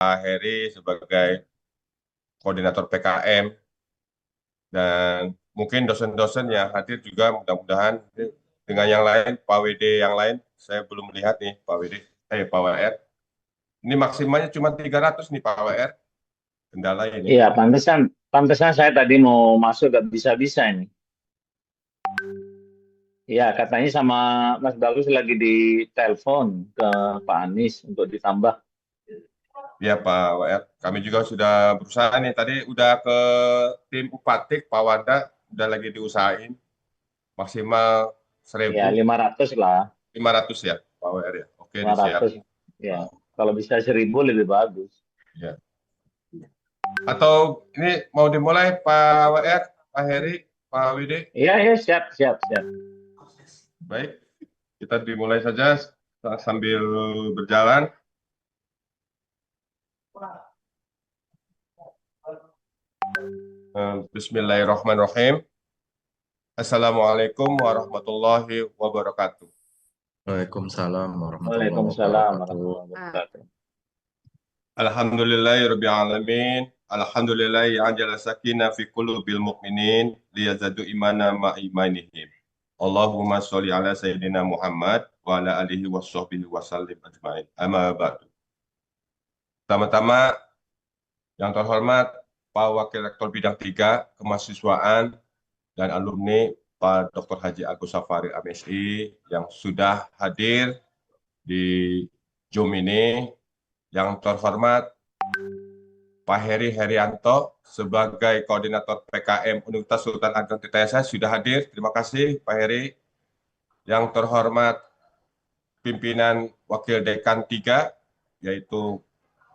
Pak Heri sebagai koordinator PKM, dan mungkin dosen-dosen yang hadir juga mudah-mudahan dengan yang lain, Pak WD yang lain, saya belum melihat nih Pak WD, Pak WR. Ini maksimalnya cuma 300 nih Pak WR, kendala ini. Iya, pantesan, pantesan saya tadi mau masuk gak bisa-bisa ini. Iya, katanya sama Mas Bagus lagi di telepon ke Pak Anies untuk ditambah. Ya Pak WR, kami juga sudah berusaha nih, tadi udah ke tim Upatik, Pak Wanda, udah lagi diusahain, maksimal Ya, 500 lah, 1.500 ya Pak WR ya. Oke, lima disiap. ratus. Ya, kalau bisa 1.000 lebih bagus. Ya. Atau ini mau dimulai Pak WR, Pak Heri, Pak Widi? Iya, ya, siap, siap, siap. Baik, kita dimulai saja sambil berjalan. Bismillahirrahmanirrahim. Assalamualaikum warahmatullahi wabarakatuh. Waalaikumsalam warahmatullahi Waalaikumsalam wabarakatuh. warahmatullahi wabarakatuh. Alhamdulillahirabbil alamin. Alhamdulillahi anjala sakina fi qulubil mu'minin liyazadu imana ma imanihim. Allahumma sholli ala sayyidina Muhammad wa ala alihi wa sahbihi wa sallim ajmain. Amma ba'du. Pertama-tama yang terhormat Pak Wakil Rektor Bidang 3 Kemahasiswaan dan alumni Pak Dr. Haji Agus Safari MSI yang sudah hadir di Zoom ini. Yang terhormat Pak Heri Herianto sebagai Koordinator PKM Universitas Sultan Ageng Tirtayasa sudah hadir. Terima kasih Pak Heri. Yang terhormat pimpinan Wakil Dekan 3 yaitu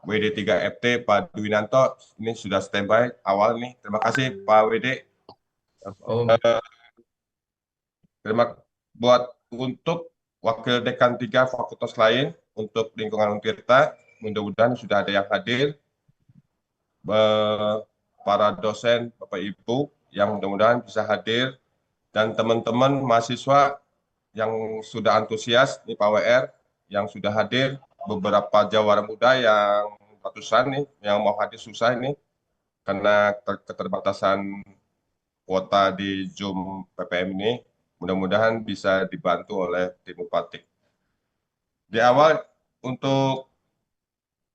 WD3FT Pak Dwinanto, ini sudah standby awal nih. Terima kasih Pak WD. Om, Terima buat untuk Wakil Dekan 3 fakultas lain untuk lingkungan Untirta, mudah-mudahan sudah ada yang hadir. Para dosen, Bapak Ibu yang mudah-mudahan bisa hadir, dan teman-teman mahasiswa yang sudah antusias, nih Pak WR, yang sudah hadir, beberapa jawara muda yang ratusan nih, yang mau hadir susah ini, karena keterbatasan kuota di Zoom PPM ini, mudah-mudahan bisa dibantu oleh tim Upatik. Di awal, untuk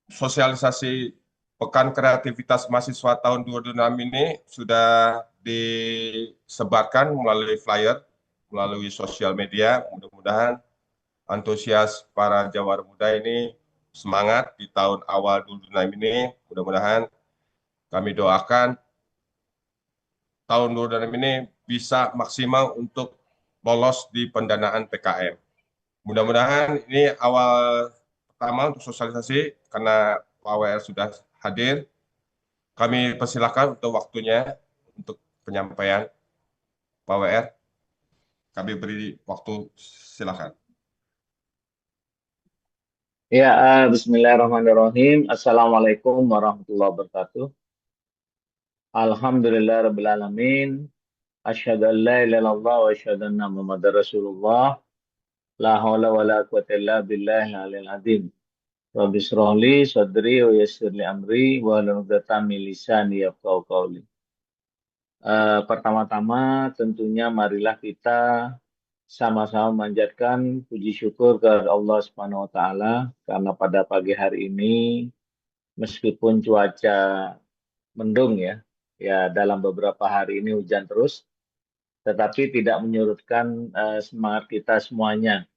sosialisasi Pekan Kreativitas Mahasiswa tahun 2026 ini sudah disebarkan melalui flyer, melalui sosial media. Mudah-mudahan antusias para jawara muda ini semangat di tahun awal 2026 ini. Mudah-mudahan kami doakan tahun 2026 ini bisa maksimal untuk lolos di pendanaan PKM. Mudah-mudahan ini awal pertama untuk sosialisasi, karena Pak WR sudah hadir. Kami persilakan untuk waktunya untuk penyampaian Pak WR. Kami beri waktu, silakan. Ya, Bismillahirrahmanirrahim. Assalamualaikum warahmatullahi wabarakatuh. Alhamdulillah rabbil alamin. Asyhadu an la ilaha illallah wa asyhadu anna Muhammadar Rasulullah. La haula wa la quwwata illa billahil aliyil azim. Rabbi shrah li sadri wa yassir li amri wa hlul 'uqdatam min lisani yafqahu qawli. Pertama-tama tentunya marilah kita sama-sama memanjatkan puji syukur kepada Allah Subhanahu wa taala karena pada pagi hari ini meskipun cuaca mendung ya, ya dalam beberapa hari ini hujan terus, tetapi tidak menyurutkan semangat kita semuanya.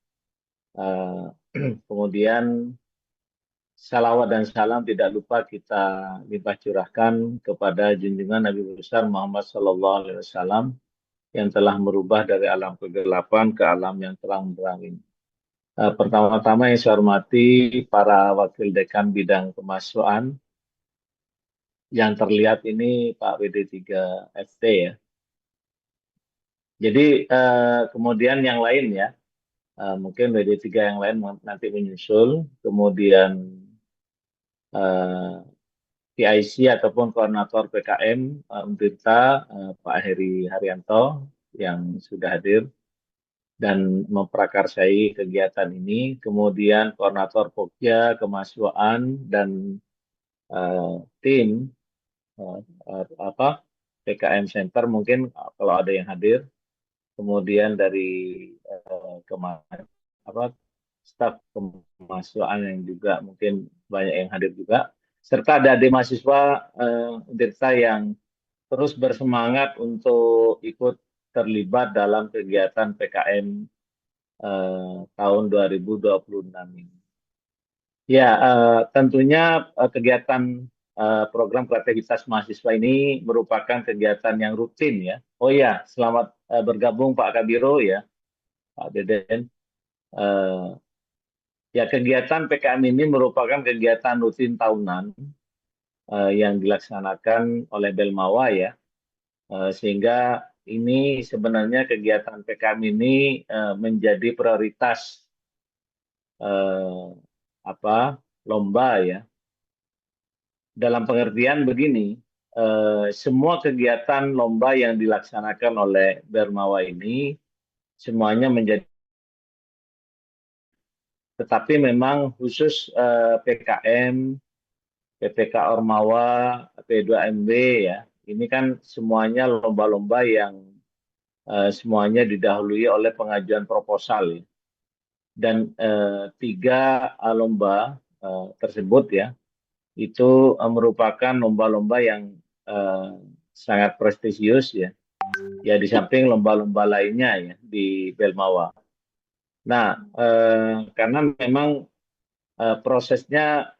Eh, Kemudian salawat dan salam tidak lupa kita limpah curahkan kepada junjungan Nabi besar Muhammad SAW yang telah merubah dari alam kegelapan ke alam yang terang benderang ini. Pertama-tama yang saya hormati para wakil dekan bidang kemahasiswaan yang terlihat ini Pak WD3FT ya. Jadi kemudian yang lain ya, mungkin WD3 yang lain nanti menyusul, kemudian eh, PIC ataupun koordinator PKM Untirta Pak Heri Haryanto yang sudah hadir dan memprakarsai kegiatan ini, kemudian koordinator Pokja Kemahasiswaan dan tim eh, PKM Center mungkin kalau ada yang hadir, kemudian dari apa staf kemahasiswaan yang juga mungkin banyak yang hadir juga, serta ada adik mahasiswa Untirta yang terus bersemangat untuk ikut terlibat dalam kegiatan PKM tahun 2026 ini. Ya, tentunya kegiatan program kreativitas mahasiswa ini merupakan kegiatan yang rutin ya. Oh ya, selamat bergabung Pak Kabiro ya, Pak Deden. Eh, Ya, kegiatan PKM ini merupakan kegiatan rutin tahunan yang dilaksanakan oleh Belmawa ya, sehingga ini sebenarnya kegiatan PKM ini menjadi prioritas eh, lomba ya. Dalam pengertian begini, semua kegiatan lomba yang dilaksanakan oleh Belmawa ini semuanya menjadi, tetapi memang khusus PKM, PPK Ormawa, P2MB ya, ini kan semuanya lomba-lomba yang semuanya didahului oleh pengajuan proposal ya. Dan tiga lomba tersebut ya, itu merupakan lomba-lomba yang sangat prestisius ya. Ya di samping lomba-lomba lainnya ya di Belmawa. Nah, karena memang prosesnya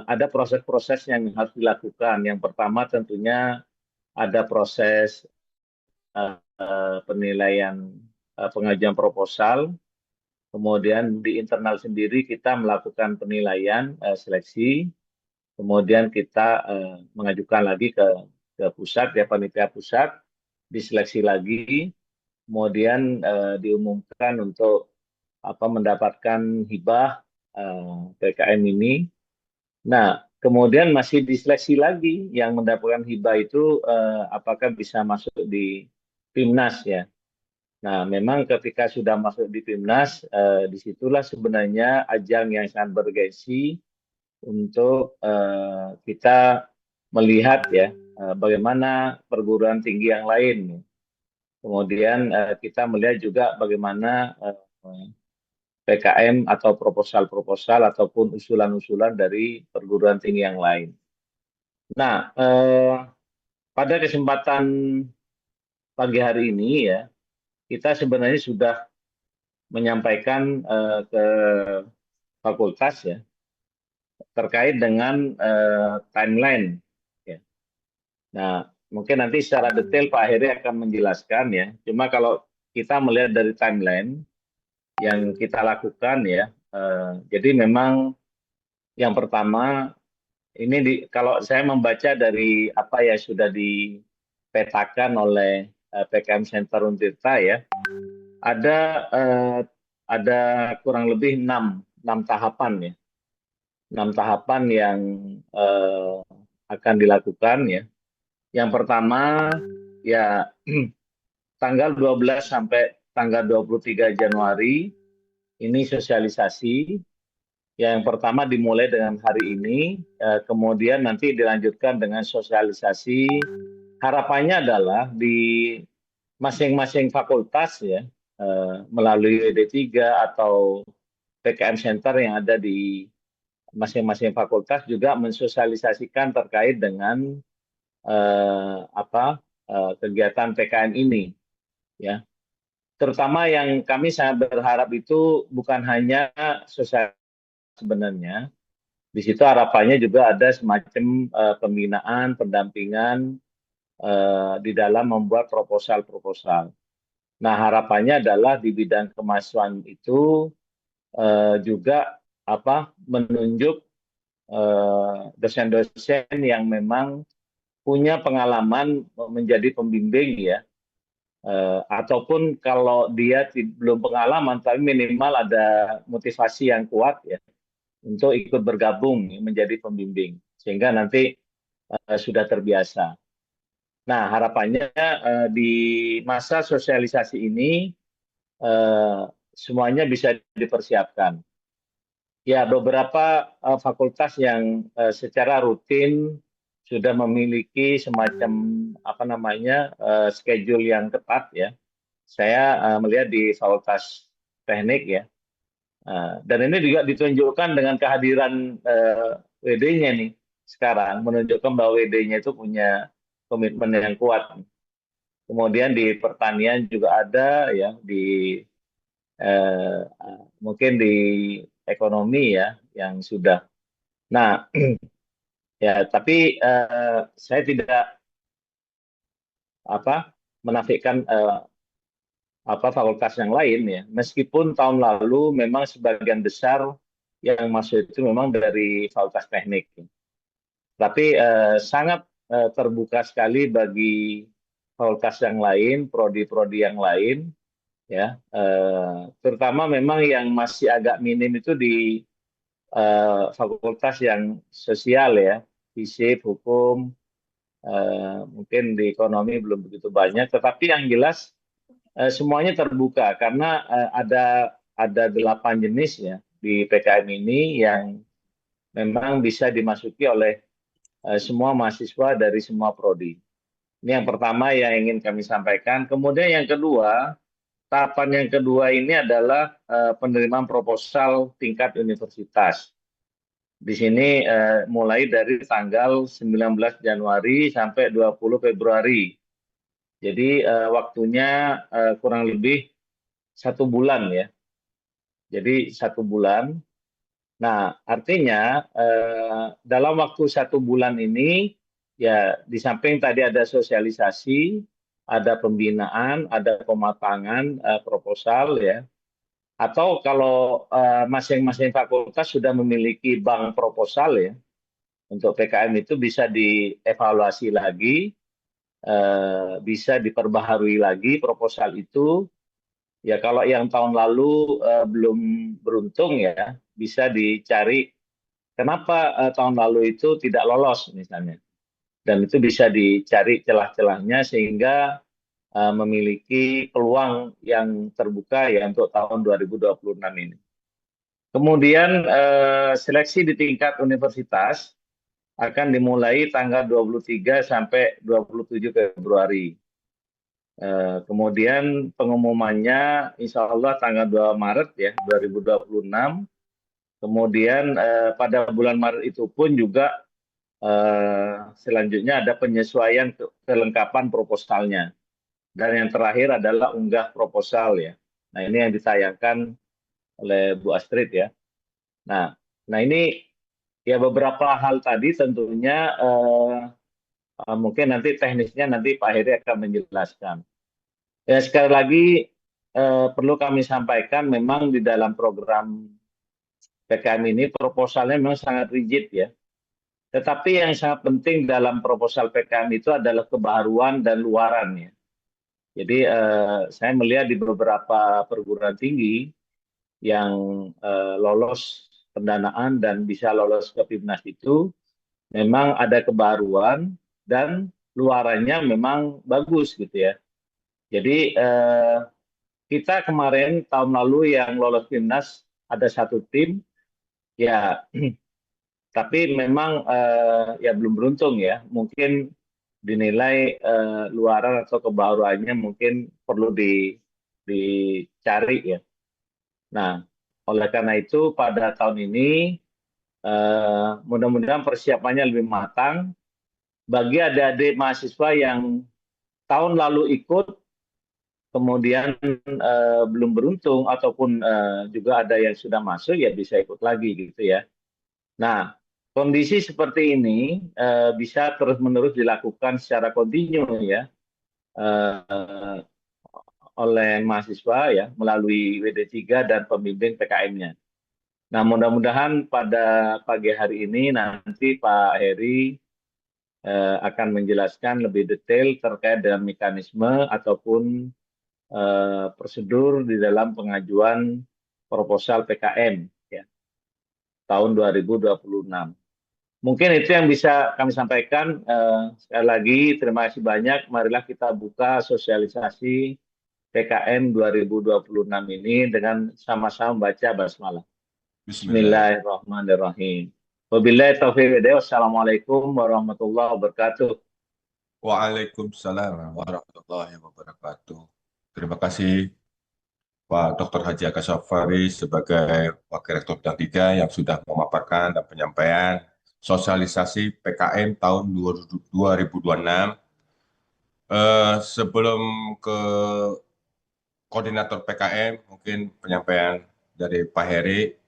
ada proses-proses yang harus dilakukan. Yang pertama tentunya ada proses penilaian pengajuan proposal. Kemudian di internal sendiri kita melakukan penilaian seleksi. Kemudian kita mengajukan lagi ke pusat ya, panitia pusat, diseleksi lagi, kemudian diumumkan untuk mendapatkan hibah PKM ini. Nah, kemudian masih diseleksi lagi yang mendapatkan hibah itu apakah bisa masuk di PIMNAS ya. Nah, memang ketika sudah masuk di PIMNAS, disitulah sebenarnya ajang yang sangat bergengsi untuk kita melihat ya bagaimana perguruan tinggi yang lain. Kemudian kita melihat juga bagaimana PKM atau proposal-proposal ataupun usulan-usulan dari perguruan tinggi yang lain. Nah, pada kesempatan pagi hari ini ya, kita sebenarnya sudah menyampaikan ke fakultas ya terkait dengan timeline. Ya. Nah, mungkin nanti secara detail Pak Heri akan menjelaskan ya. Cuma kalau kita melihat dari timeline yang kita lakukan ya, jadi memang yang pertama ini kalau saya membaca dari apa yang sudah dipetakan oleh PKM Center Untirta ya, ada eh, ada kurang lebih enam tahapan ya, 6 tahapan yang eh, akan dilakukan ya. Yang pertama ya tanggal 12 sampai tanggal 23 Januari ini sosialisasi. Yang pertama dimulai dengan hari ini, kemudian nanti dilanjutkan dengan sosialisasi. Harapannya adalah di masing-masing fakultas ya, melalui WD3 atau PKM Center yang ada di masing-masing fakultas juga mensosialisasikan terkait dengan kegiatan PKM ini ya. Terutama yang kami sangat berharap itu bukan hanya sosial sebenarnya. Di situ harapannya juga ada semacam pembinaan, pendampingan di dalam membuat proposal-proposal. Nah, harapannya adalah di bidang kemahasiswaan itu juga menunjuk dosen-dosen yang memang punya pengalaman menjadi pembimbing ya, ataupun kalau dia belum pengalaman tapi minimal ada motivasi yang kuat ya untuk ikut bergabung menjadi pembimbing sehingga nanti sudah terbiasa. Nah, harapannya di masa sosialisasi ini semuanya bisa dipersiapkan. Ya, beberapa fakultas yang secara rutin sudah memiliki semacam apa namanya schedule yang ketat ya. Saya melihat di Fakultas Teknik ya. Dan ini juga ditunjukkan dengan kehadiran WD-nya nih sekarang, menunjukkan bahwa WD-nya itu punya komitmen yang kuat. Kemudian di pertanian juga ada ya, di eh, mungkin di ekonomi ya yang sudah. Nah, ya tapi saya tidak apa menafikan apa fakultas yang lain ya. Meskipun tahun lalu memang sebagian besar yang masuk itu memang dari fakultas teknik. Tapi sangat terbuka sekali bagi fakultas yang lain, prodi-prodi yang lain, ya. Terutama memang yang masih agak minim itu di fakultas yang sosial ya, fisip, hukum, mungkin di ekonomi belum begitu banyak. Tetapi yang jelas semuanya terbuka karena ada 8 jenis ya di PKM ini yang memang bisa dimasuki oleh semua mahasiswa dari semua prodi. Ini yang pertama yang ingin kami sampaikan. Kemudian yang kedua, tahapan yang kedua ini adalah penerimaan proposal tingkat universitas. Di sini mulai dari tanggal 19 Januari sampai 20 Februari. Jadi waktunya kurang lebih 1 bulan ya. Jadi 1 bulan. Nah, artinya dalam waktu 1 bulan ini ya di samping tadi ada sosialisasi, ada pembinaan, ada pematangan proposal ya. Atau kalau masing-masing fakultas sudah memiliki bank proposal ya, untuk PKM itu bisa dievaluasi lagi, bisa diperbaharui lagi proposal itu. Ya kalau yang tahun lalu belum beruntung ya, bisa dicari kenapa tahun lalu itu tidak lolos misalnya. Dan itu bisa dicari celah-celahnya sehingga memiliki peluang yang terbuka ya untuk tahun 2026 ini. Kemudian seleksi di tingkat universitas akan dimulai tanggal 23 sampai 27 Februari. Kemudian pengumumannya insya Allah tanggal 2 Maret ya 2026. Kemudian pada bulan Maret itu pun juga selanjutnya ada penyesuaian kelengkapan proposalnya. Dan yang terakhir adalah unggah proposal ya. Nah ini yang ditayangkan oleh Bu Astrid ya. Nah ini ya beberapa hal tadi tentunya mungkin nanti teknisnya nanti Pak Heri akan menjelaskan. Ya sekali lagi perlu kami sampaikan memang di dalam program PKM ini proposalnya memang sangat rigid ya. Tetapi yang sangat penting dalam proposal PKM itu adalah kebaruan dan luaran ya. Jadi saya melihat di beberapa perguruan tinggi yang lolos pendanaan dan bisa lolos ke PIMNAS itu memang ada kebaruan dan luarannya memang bagus gitu ya. Jadi kita kemarin tahun lalu yang lolos PIMNAS ada 1 tim ya, tapi memang ya belum beruntung ya. Mungkin dinilai luaran atau kebaruannya mungkin perlu dicari ya. Nah, oleh karena itu pada tahun ini mudah-mudahan persiapannya lebih matang bagi adik-adik mahasiswa yang tahun lalu ikut kemudian belum beruntung ataupun juga ada yang sudah masuk ya bisa ikut lagi gitu ya. Nah, kondisi seperti ini bisa terus-menerus dilakukan secara kontinu ya oleh mahasiswa ya melalui WD3 dan pembimbing PKM-nya. Nah, mudah-mudahan pada pagi hari ini nanti Pak Heri akan menjelaskan lebih detail terkait dengan mekanisme ataupun prosedur di dalam pengajuan proposal PKM ya, tahun 2026. Mungkin itu yang bisa kami sampaikan. Sekali lagi terima kasih banyak. Marilah kita buka sosialisasi PKM 2026 ini dengan sama-sama baca basmalah. Bismillah. Bismillahirrahmanirrahim. Wabillahi taufiq wa hidayah. Wassalamualaikum warahmatullahi wabarakatuh. Waalaikumsalam warahmatullahi wabarakatuh. Terima kasih Pak Dr. Haji Agus Safari sebagai Wakil Rektor Bidang 3 yang sudah memaparkan dan penyampaian sosialisasi PKM tahun 2026. Sebelum ke koordinator PKM, mungkin penyampaian dari Pak Heri,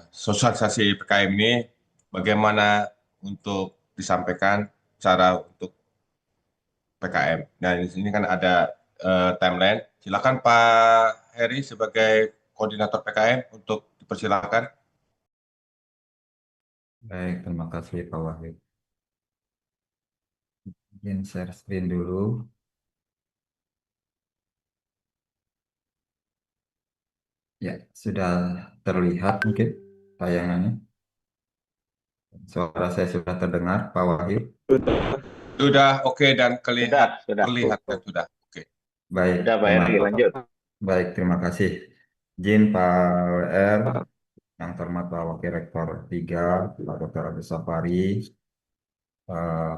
sosialisasi PKM ini bagaimana untuk disampaikan cara untuk PKM. Nah, di sini kan ada timeline. Silakan Pak Heri sebagai koordinator PKM untuk dipersilakan. Baik, terima kasih Pak Wahid. Izin share screen dulu. Ya, sudah terlihat mungkin tayangannya. Suara saya sudah terdengar, Pak Wahid. Sudah oke dan Sudah. terlihat dan sudah oke. Baik, Sudah, Pak Heri, lanjut. baik, terima kasih. Izin Pak WR, yang terhormat Pak Wakil Rektor 3, Pak Dr. Agus Safari,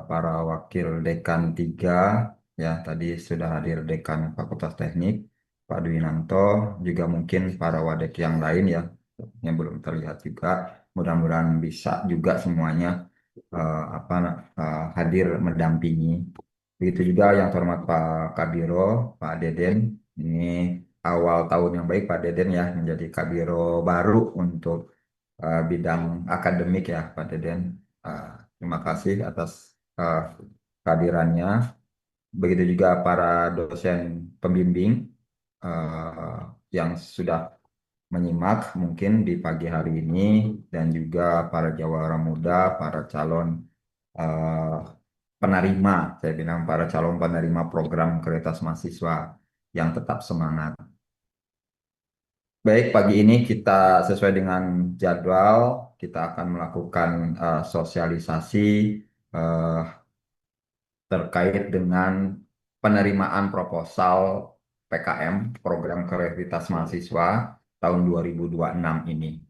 para wakil dekan 3, ya tadi sudah hadir dekan Fakultas Teknik, Pak Dwinanto, juga mungkin para wadek yang lain ya, yang belum terlihat juga. Mudah-mudahan bisa juga semuanya hadir mendampingi. Begitu juga yang terhormat Pak Kabiro, Pak Deden. Ini awal tahun yang baik Pak Deden ya, menjadi Kabiro baru untuk bidang akademik ya Pak Deden. Terima kasih atas uh, kehadirannya. Begitu juga para dosen pembimbing yang sudah menyimak mungkin di pagi hari ini, dan juga para jawara muda, para calon uh, penerima, saya bilang para calon penerima program Prioritas Mahasiswa yang tetap semangat. Baik, pagi ini kita sesuai dengan jadwal, kita akan melakukan sosialisasi uh, terkait dengan penerimaan proposal PKM, Program Kreativitas Mahasiswa tahun 2026 ini.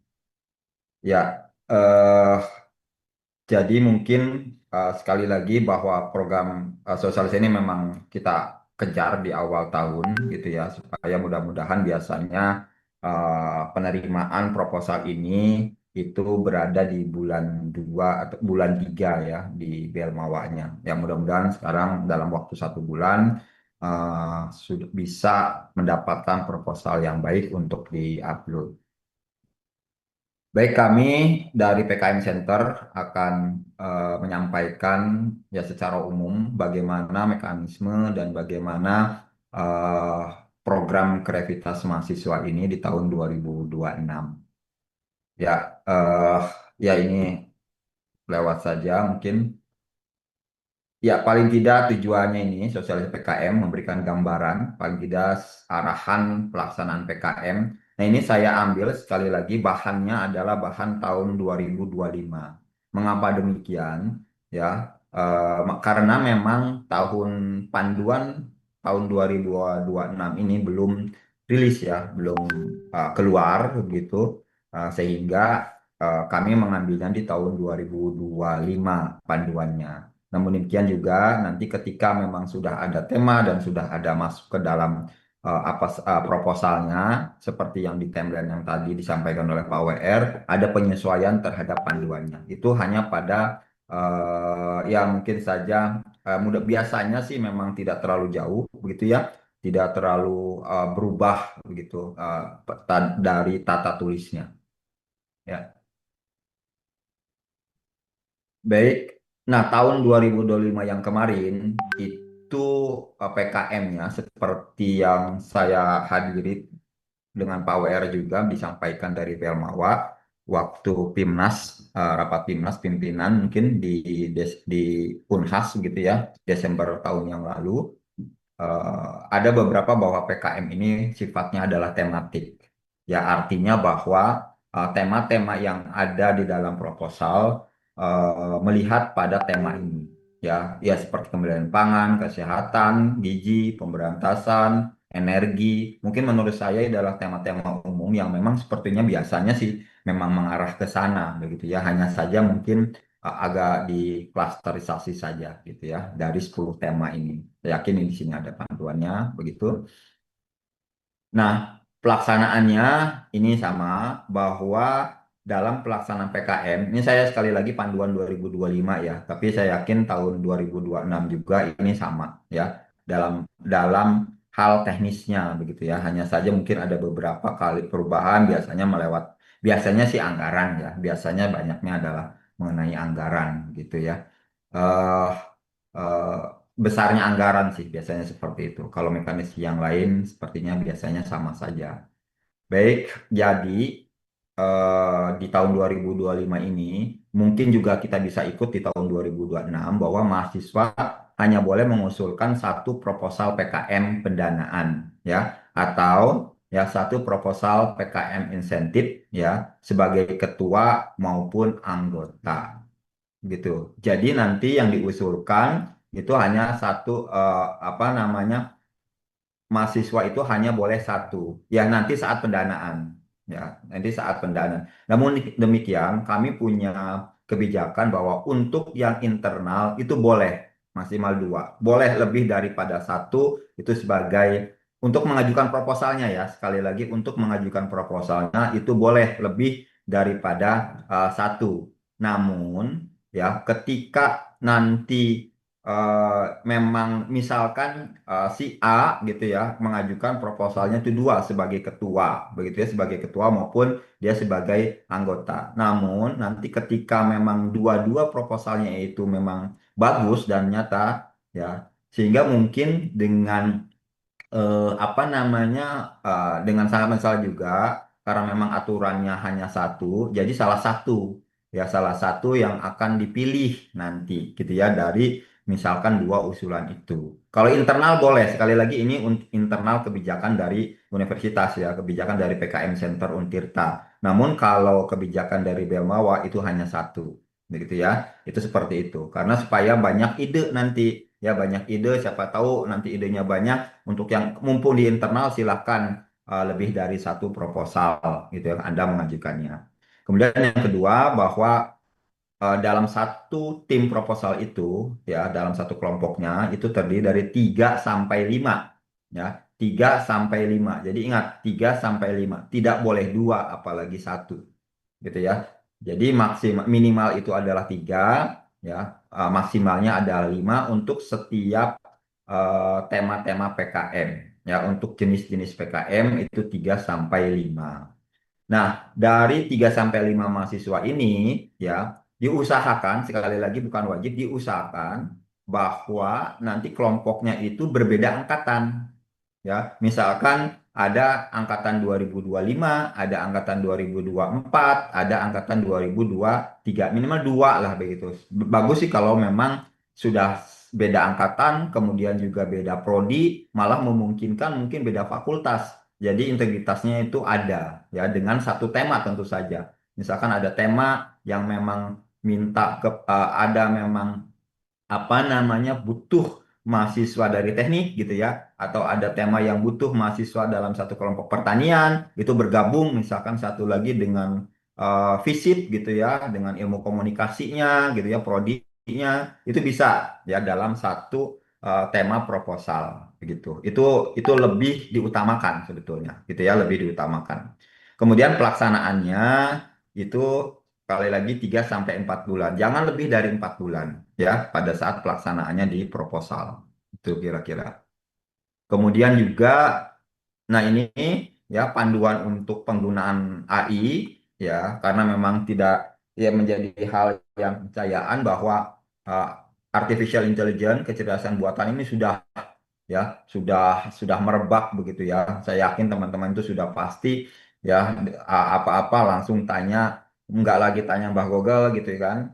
Ya, jadi mungkin sekali lagi bahwa program sosialisasi ini memang kita kejar di awal tahun gitu ya, supaya mudah-mudahan biasanya penerimaan proposal ini itu berada di bulan 2 atau bulan 3 ya di Belmawanya. Ya mudah-mudahan sekarang dalam waktu 1 bulan sudah bisa mendapatkan proposal yang baik untuk di-upload. Baik, kami dari PKM Center akan menyampaikan ya secara umum bagaimana mekanisme dan bagaimana eh, program Kreativitas Mahasiswa ini di tahun 2026. Ya, ya ini lewat saja mungkin. Ya, paling tidak tujuannya ini sosialisasi PKM memberikan gambaran, paling tidak arahan pelaksanaan PKM. Nah, ini saya ambil sekali lagi bahannya adalah bahan tahun 2025. Mengapa demikian? Ya, karena memang tahun panduan tahun 2026 ini belum rilis ya, belum keluar begitu. Sehingga kami mengambilnya di tahun 2025 panduannya. Namun demikian juga nanti ketika memang sudah ada tema dan sudah ada masuk ke dalam proposalnya, seperti yang di timeline yang tadi disampaikan oleh Pak WR, ada penyesuaian terhadap panduannya. Itu hanya pada ya mungkin saja biasanya sih memang tidak terlalu jauh begitu ya, tidak terlalu berubah begitu dari tata tulisnya. Ya. Baik, nah tahun 2025 yang kemarin itu PKM-nya seperti yang saya hadiri dengan Pak WR juga disampaikan dari Pelmawa waktu PIMNAS, rapat PIMNAS pimpinan mungkin di Unhas gitu ya, Desember tahun yang lalu. Ada beberapa bahwa PKM ini sifatnya adalah tematik. Ya artinya bahwa tema-tema yang ada di dalam proposal melihat pada tema ini. Ya seperti kemandirian pangan, kesehatan, gizi, pemberantasan, energi. Mungkin menurut saya adalah tema-tema umum yang memang sepertinya biasanya sih memang mengarah ke sana begitu ya. Hanya saja mungkin agak diklasterisasi saja gitu ya dari 10 tema ini. Saya yakin di sini ada panduannya begitu. Nah, pelaksanaannya ini sama bahwa dalam pelaksanaan PKM, ini saya sekali lagi panduan 2025 ya, tapi saya yakin tahun 2026 juga ini sama ya dalam dalam hal teknisnya begitu ya. Hanya saja mungkin ada beberapa kali perubahan biasanya sih anggaran ya, biasanya banyaknya adalah mengenai anggaran gitu ya. Eh eh, Besarnya anggaran sih biasanya seperti itu. Kalau mekanisme yang lain sepertinya biasanya sama saja. Baik, jadi di tahun 2025 ini mungkin juga kita bisa ikut di tahun 2026 bahwa mahasiswa hanya boleh mengusulkan satu proposal PKM pendanaan ya atau ya satu proposal PKM insentif ya sebagai ketua maupun anggota gitu. Jadi nanti yang diusulkan itu hanya satu apa namanya mahasiswa itu hanya boleh satu. Ya nanti saat pendanaan, ya nanti saat pendanaan. Namun demikian kami punya kebijakan bahwa untuk yang internal itu boleh maksimal dua, boleh lebih daripada satu itu sebagai untuk mengajukan proposalnya ya. Sekali lagi untuk mengajukan proposalnya itu boleh lebih daripada satu. Namun ya ketika nanti memang misalkan si A gitu ya mengajukan proposalnya itu dua sebagai ketua begitu ya sebagai ketua maupun dia sebagai anggota. Namun nanti ketika memang dua-dua proposalnya itu memang bagus dan nyata ya sehingga mungkin dengan apa namanya dengan sangat masalah juga karena memang aturannya hanya satu jadi salah satu yang akan dipilih nanti gitu ya dari misalkan dua usulan itu. Kalau internal boleh sekali lagi ini internal kebijakan dari universitas ya kebijakan dari PKM Center Untirta. Namun kalau kebijakan dari Belmawa itu hanya satu begitu ya itu seperti itu karena supaya banyak ide nanti ya banyak ide siapa tahu nanti idenya banyak untuk yang mumpung di internal silahkan lebih dari satu proposal gitu ya Anda mengajukannya. Kemudian yang kedua bahwa dalam satu tim proposal itu ya dalam satu kelompoknya itu terdiri dari 3 sampai 5 ya 3 sampai 5. Jadi ingat 3 sampai 5 tidak boleh dua apalagi satu gitu ya. Jadi maksimal minimal itu adalah 3 ya maksimalnya adalah 5 untuk setiap tema-tema PKM ya untuk jenis-jenis PKM itu 3 sampai 5. Nah, dari 3 sampai 5 mahasiswa ini ya diusahakan sekali lagi bukan wajib diusahakan bahwa nanti kelompoknya itu berbeda angkatan ya. Misalkan ada angkatan 2025, ada angkatan 2024, ada angkatan 2023, minimal dua lah begitu. Bagus sih kalau memang sudah beda angkatan, kemudian juga beda prodi, malah memungkinkan mungkin beda fakultas. Jadi integritasnya itu ada ya dengan satu tema tentu saja. Misalkan ada tema yang memang ada memang apa namanya butuh mahasiswa dari teknik gitu ya atau ada tema yang butuh mahasiswa dalam satu kelompok pertanian itu bergabung misalkan satu lagi dengan FISIP gitu ya dengan ilmu komunikasinya gitu ya prodinya itu bisa ya dalam satu tema proposal begitu itu lebih diutamakan sebetulnya gitu ya lebih diutamakan kemudian pelaksanaannya itu kali lagi 3 sampai 4 bulan. Jangan lebih dari 4 bulan ya pada saat pelaksanaannya di proposal. Itu kira-kira. Kemudian juga nah ini ya panduan untuk penggunaan AI ya karena memang tidak ya menjadi hal yang kepercayaan bahwa uh, artificial intelligence kecerdasan buatan ini ya sudah merebak begitu ya. Saya yakin teman-teman itu sudah pasti ya apa-apa langsung tanya nggak lagi tanya Mbah Google gitu kan.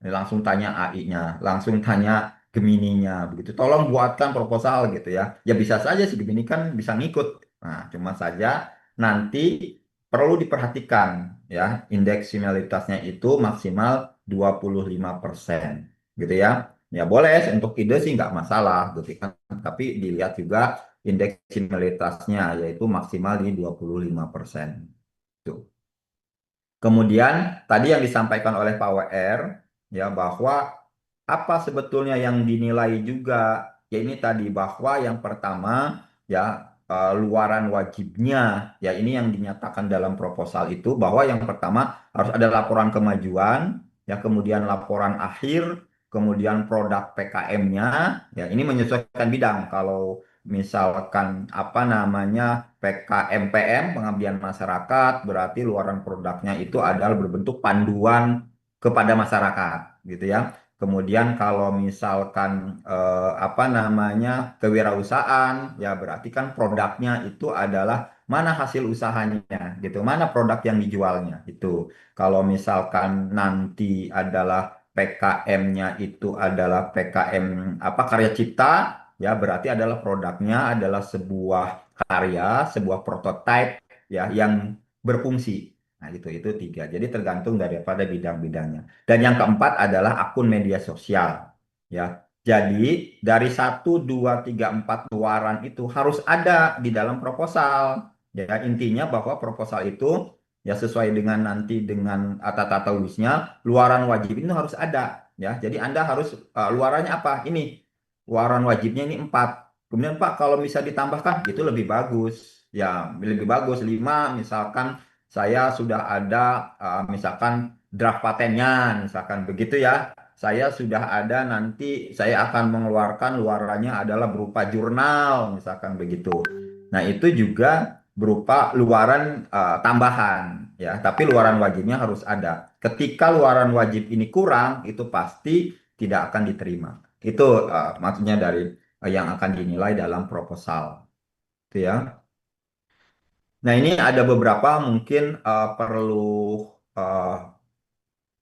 Langsung tanya AI-nya, langsung tanya Gemini-nya begitu. Tolong buatkan proposal gitu ya. Ya bisa saja si Gemini kan bisa ngikut. Nah, cuma saja nanti perlu diperhatikan ya, indeks similaritasnya itu maksimal 25% gitu ya. Ya boleh untuk ide sih nggak masalah gitu kan. Tapi dilihat juga indeks kriminalitasnya, yaitu maksimal di 25%. Tuh. Kemudian tadi yang disampaikan oleh Pak WR ya bahwa apa sebetulnya yang dinilai juga, ya ini tadi bahwa yang pertama ya luaran wajibnya, ya ini yang dinyatakan dalam proposal itu bahwa yang pertama harus ada laporan kemajuan, ya kemudian laporan akhir, kemudian produk PKM-nya, ya ini menyesuaikan bidang. Kalau misalkan apa namanya PKMPM, pengabdian masyarakat, berarti luaran produknya itu adalah berbentuk panduan kepada masyarakat, gitu ya. Kemudian kalau misalkan apa namanya kewirausahaan, ya berarti kan produknya itu adalah mana hasil usahanya, gitu, mana produk yang dijualnya, itu. Kalau misalkan nanti adalah PKM-nya itu adalah PKM apa karya cipta, ya berarti adalah produknya adalah sebuah karya, sebuah prototipe ya yang berfungsi. Nah, itu tiga. Jadi tergantung daripada bidang-bidangnya. Dan yang keempat adalah akun media sosial. Ya. Jadi dari satu, dua, tiga, empat luaran itu harus ada di dalam proposal. Ya, intinya bahwa proposal itu ya sesuai dengan nanti dengan tata tulisnya, luaran wajib itu harus ada. Ya, jadi Anda harus luarannya apa? Ini luaran wajibnya ini 4. Kemudian Pak, kalau bisa ditambahkan itu lebih bagus. Ya, lebih bagus 5 misalkan saya sudah ada misalkan draft patennya, misalkan begitu ya. Saya sudah ada nanti saya akan mengeluarkan luarannya adalah berupa jurnal, misalkan begitu. Nah, itu juga berupa luaran tambahan ya, tapi luaran wajibnya harus ada. Ketika luaran wajib ini kurang, itu pasti tidak akan diterima. Itu maksudnya dari yang akan dinilai dalam proposal. Itu ya. Nah, ini ada beberapa mungkin uh,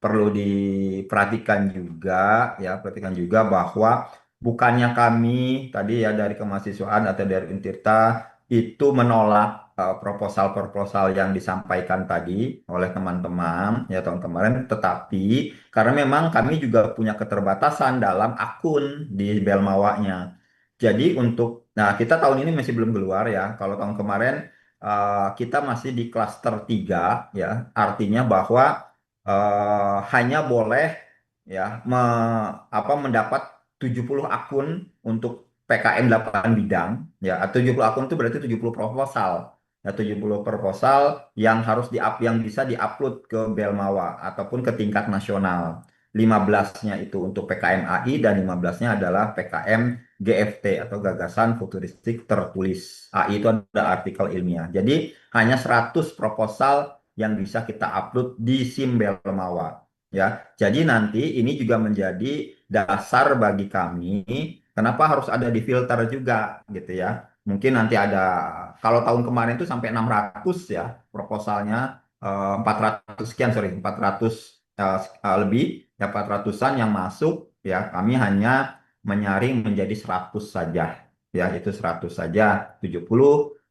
perlu diperhatikan juga ya, perhatikan juga bahwa bukannya kami tadi ya dari kemahasiswaan atau dari Untirta itu menolak proposal-proposal yang disampaikan tadi oleh teman-teman ya tahun kemarin, tetapi karena memang kami juga punya keterbatasan dalam akun di Belmawanya. Jadi nah kita tahun ini masih belum keluar ya. Kalau tahun kemarin kita masih di klaster 3 ya, artinya bahwa hanya boleh ya mendapat 70 akun untuk PKM 8 bidang ya. 70 akun itu berarti 70 proposal. Ya, 70 proposal yang harus yang bisa diupload ke Belmawa ataupun ke tingkat nasional. 15-nya itu untuk PKM AI dan 15-nya adalah PKM GFT atau gagasan futuristik tertulis. AI itu ada artikel ilmiah. Jadi hanya 100 proposal yang bisa kita upload di SIM Belmawa ya. Jadi nanti ini juga menjadi dasar bagi kami kenapa harus ada di filter juga gitu ya. Mungkin nanti ada kalau tahun kemarin itu sampai 600 ya proposalnya, 400 sekian, sorry, 400 lebih ya, 400-an yang masuk ya, kami hanya menyaring menjadi 100 saja ya, itu 100 saja, 70,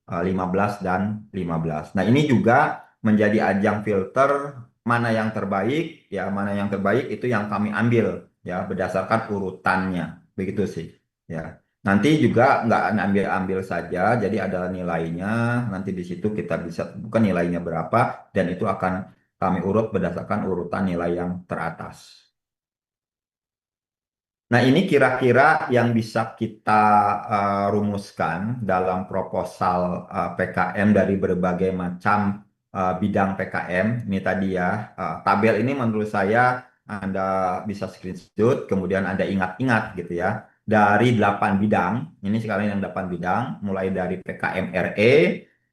15 dan 15. Nah, ini juga menjadi ajang filter mana yang terbaik ya, mana yang terbaik itu yang kami ambil ya berdasarkan urutannya, begitu sih ya. Nanti juga nggak ambil-ambil saja, jadi ada nilainya, nanti di situ kita bisa bukan nilainya berapa, dan itu akan kami urut berdasarkan urutan nilai yang teratas. Nah, ini kira-kira yang bisa kita rumuskan dalam proposal PKM dari berbagai macam bidang PKM. Ini tadi ya, tabel ini menurut saya Anda bisa screenshot, kemudian Anda ingat-ingat gitu ya. Dari 8 bidang, ini sekarang yang 8 bidang, mulai dari PKM RE,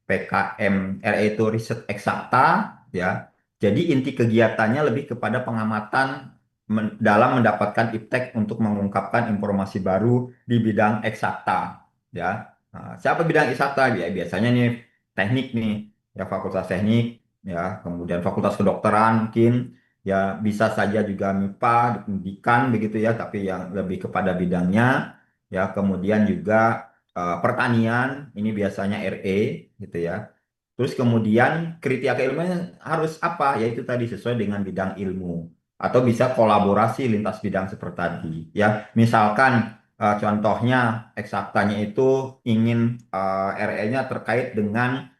PKM RE itu riset eksakta, ya. Jadi inti kegiatannya lebih kepada pengamatan dalam mendapatkan iptek untuk mengungkapkan informasi baru di bidang eksakta ya. Nah, siapa bidang eksakta ya, biasanya nih teknik nih ya, fakultas teknik ya, kemudian fakultas kedokteran mungkin ya, bisa saja juga MIPA pendidikan begitu ya, tapi yang lebih kepada bidangnya ya. Kemudian juga pertanian ini biasanya RE gitu ya. Terus kemudian kriteria keilmuannya harus apa? Yaitu tadi sesuai dengan bidang ilmu atau bisa kolaborasi lintas bidang seperti tadi ya. Misalkan contohnya eksaktanya itu ingin RE-nya terkait dengan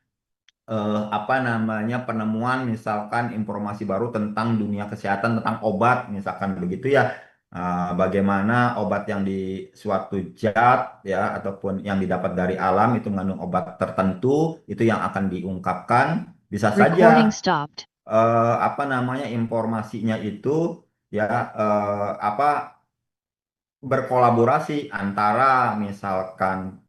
apa namanya penemuan misalkan informasi baru tentang dunia kesehatan tentang obat misalkan begitu ya. Bagaimana obat yang di suatu zat ya ataupun yang didapat dari alam itu mengandung obat tertentu itu yang akan diungkapkan bisa saja Recording stopped. apa namanya informasinya itu ya apa berkolaborasi antara misalkan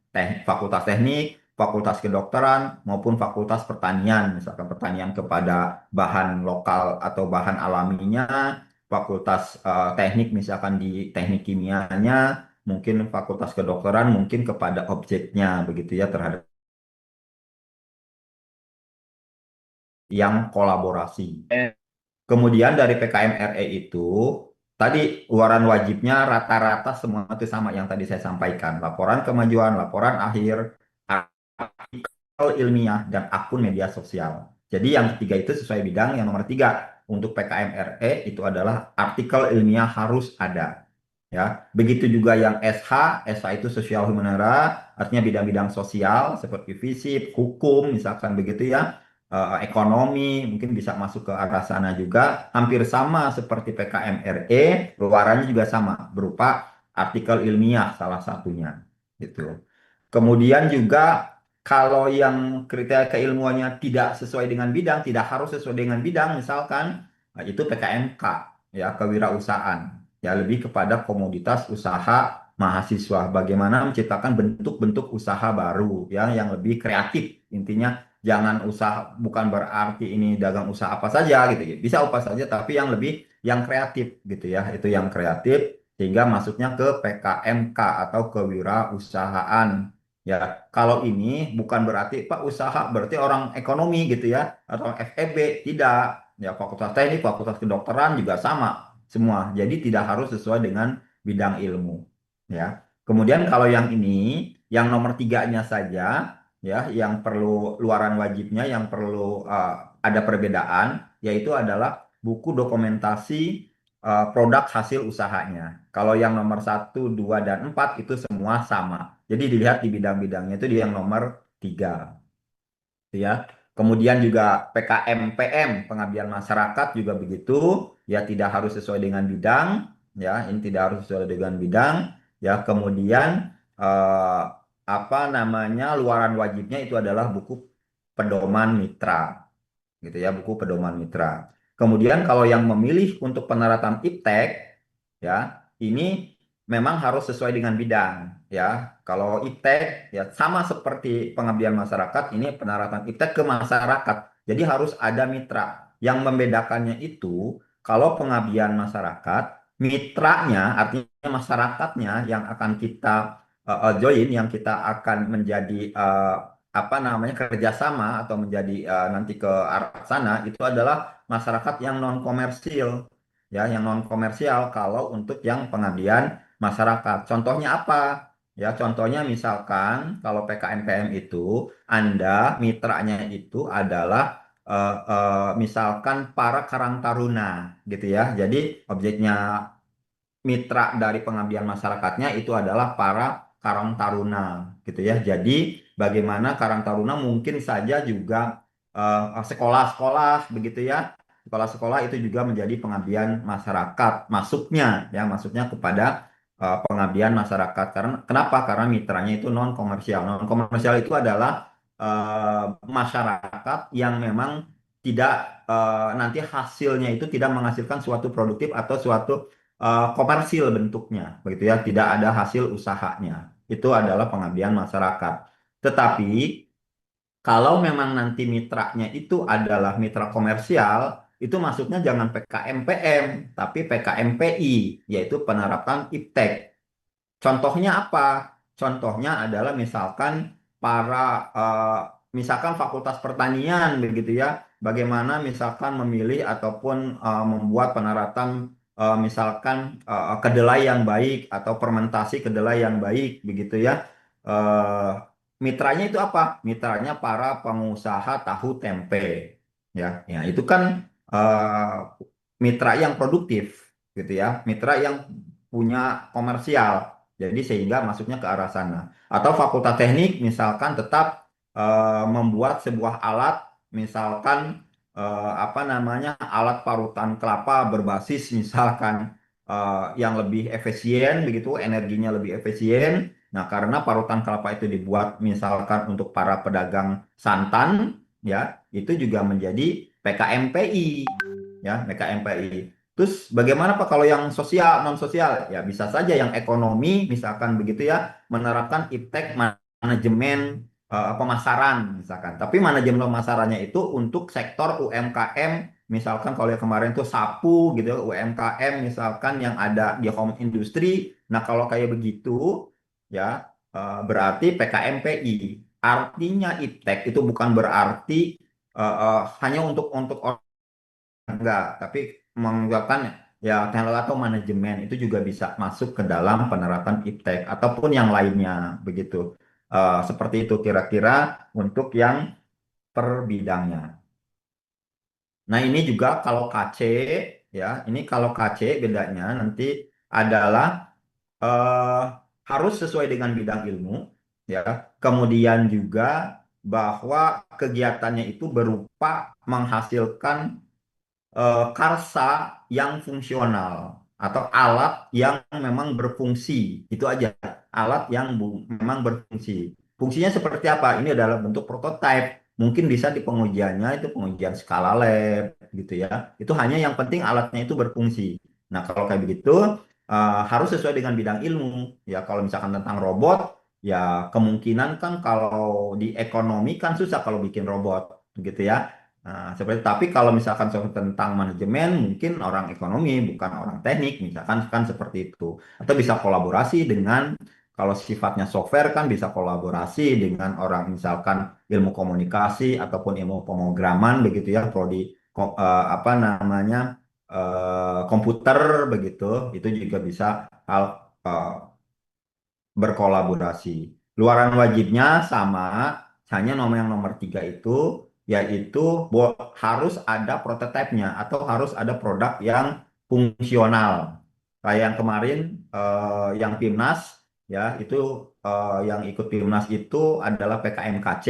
fakultas teknik, fakultas kedokteran maupun fakultas pertanian, misalkan pertanian kepada bahan lokal atau bahan alaminya, fakultas teknik misalkan di teknik kimianya, mungkin fakultas kedokteran mungkin kepada objeknya begitu ya terhadap yang kolaborasi. Kemudian dari PKMRE itu, tadi luaran wajibnya rata-rata semua itu sama yang tadi saya sampaikan. Laporan kemajuan, laporan akhir, artikel ilmiah, dan akun media sosial. Jadi yang ketiga itu sesuai bidang. Yang nomor tiga untuk PKMRE itu adalah artikel ilmiah harus ada. Ya, begitu juga yang SH itu sosial humanera, artinya bidang-bidang sosial seperti fisik, hukum, misalkan begitu ya, ekonomi, mungkin bisa masuk ke arah sana juga, hampir sama seperti PKMRE, luarannya juga sama, berupa artikel ilmiah salah satunya, gitu. Kemudian juga kalau yang kriteria keilmuannya tidak sesuai dengan bidang, tidak harus sesuai dengan bidang, misalkan itu PKMK, ya kewirausahaan, ya lebih kepada komoditas usaha mahasiswa, bagaimana menciptakan bentuk-bentuk usaha baru, ya yang lebih kreatif. Intinya jangan usaha, bukan berarti ini dagang usaha apa saja gitu ya, bisa apa saja, tapi yang lebih yang kreatif gitu ya, itu yang kreatif sehingga masuknya ke PKMK atau kewirausahaan. Ya, kalau ini bukan berarti Pak usaha berarti orang ekonomi gitu ya atau FEB, tidak. Ya, fakultas teknik, fakultas kedokteran juga sama semua. Jadi tidak harus sesuai dengan bidang ilmu. Ya. Kemudian kalau yang ini, yang nomor tiganya saja, ya, yang perlu luaran wajibnya, yang perlu ada perbedaan, yaitu adalah buku dokumentasi produk hasil usahanya. Kalau yang nomor 1, 2, dan 4 itu semua sama. Jadi dilihat di bidang-bidangnya itu di yang nomor 3. Ya. Kemudian juga PKM-PM, pengabdian masyarakat juga begitu. Ya tidak harus sesuai dengan bidang. Ya, ini tidak harus sesuai dengan bidang. Ya, kemudian eh, apa namanya luaran wajibnya itu adalah buku pedoman mitra gitu ya, buku pedoman mitra. Kemudian kalau yang memilih untuk penerapan iptek ya, ini memang harus sesuai dengan bidang ya. Kalau iptek ya sama seperti pengabdian masyarakat, ini penerapan iptek ke masyarakat. Jadi harus ada mitra. Yang membedakannya itu kalau pengabdian masyarakat, mitranya artinya masyarakatnya yang akan kita join, yang kita akan menjadi apa namanya kerjasama atau menjadi nanti ke arah sana itu adalah masyarakat yang non komersil ya yang non komersial kalau untuk yang pengabdian masyarakat contohnya apa ya contohnya misalkan kalau PKMPM itu Anda mitranya itu adalah misalkan para Karang Taruna gitu ya jadi objeknya mitra dari pengabdian masyarakatnya itu adalah para Karang Taruna gitu ya. Jadi bagaimana Karang Taruna mungkin saja juga sekolah-sekolah begitu ya. Sekolah-sekolah itu juga menjadi pengabdian masyarakat masuknya ya masuknya kepada pengabdian masyarakat. Karena kenapa? Karena mitranya itu non komersial. Non komersial itu adalah masyarakat yang memang tidak nanti hasilnya itu tidak menghasilkan suatu produktif atau suatu komersil bentuknya, begitu ya, tidak ada hasil usahanya. Itu adalah pengabdian masyarakat. Tetapi kalau memang nanti mitranya itu adalah mitra komersial, itu masuknya jangan PKMPM, tapi PKMPI, yaitu penerapan iptek. Contohnya apa? Contohnya adalah misalkan para misalkan Fakultas Pertanian begitu ya. Bagaimana misalkan memilih ataupun membuat penerapan misalkan kedelai yang baik atau fermentasi kedelai yang baik begitu ya. Eh, Mitranya itu apa? Mitranya para pengusaha tahu tempe ya. Ya, itu kan mitra yang produktif gitu ya. Mitra yang punya komersial. Jadi sehingga masuknya ke arah sana. Atau fakultas teknik misalkan tetap membuat sebuah alat, misalkan apa namanya, alat parutan kelapa berbasis misalkan yang lebih efisien begitu, energinya lebih efisien. Nah, karena parutan kelapa itu dibuat misalkan untuk para pedagang santan, ya, itu juga menjadi PKMPI, ya, PKMPI. Terus bagaimana Pak kalau yang sosial, non sosial? Ya bisa saja yang ekonomi misalkan begitu ya, menerapkan iptek manajemen pemasaran misalkan. Tapi manajemen pemasarannya itu untuk sektor UMKM, misalkan kalau yang kemarin tuh sapu gitu ya, UMKM misalkan yang ada di home industry. Nah, kalau kayak begitu ya berarti PKMPI. Artinya iptek itu bukan berarti hanya untuk orang, enggak, tapi menguapkan ya teknologi atau manajemen itu juga bisa masuk ke dalam penerapan iptek ataupun yang lainnya begitu. Seperti itu kira-kira untuk yang per bidangnya. Nah, ini juga kalau KC, ya, ini kalau KC bedanya nanti adalah eh, harus sesuai dengan bidang ilmu, ya. Kemudian juga bahwa kegiatannya itu berupa menghasilkan karsa yang fungsional atau alat yang memang berfungsi. Itu aja, alat yang memang berfungsi. Fungsinya seperti apa? Ini adalah bentuk prototipe. Mungkin bisa di pengujiannya itu pengujian skala lab gitu ya. Itu hanya yang penting alatnya itu berfungsi. Nah, kalau kayak begitu harus sesuai dengan bidang ilmu. Ya, kalau misalkan tentang robot, ya kemungkinan kan kalau di ekonomi kan susah kalau bikin robot gitu ya. Nah, seperti tapi kalau misalkan soal tentang manajemen mungkin orang ekonomi bukan orang teknik misalkan kan seperti itu. Atau bisa kolaborasi dengan kalau sifatnya software kan bisa kolaborasi dengan orang misalkan ilmu komunikasi ataupun ilmu pemrograman begitu ya, prodi apa namanya komputer begitu. Itu juga bisa hal eh, berkolaborasi. Luaran wajibnya sama, hanya nomor yang nomor tiga itu, yaitu harus ada prototipenya atau harus ada produk yang fungsional. Kayak yang kemarin yang PIMNAS, ya itu yang ikut PIMNAS itu adalah PKMKC,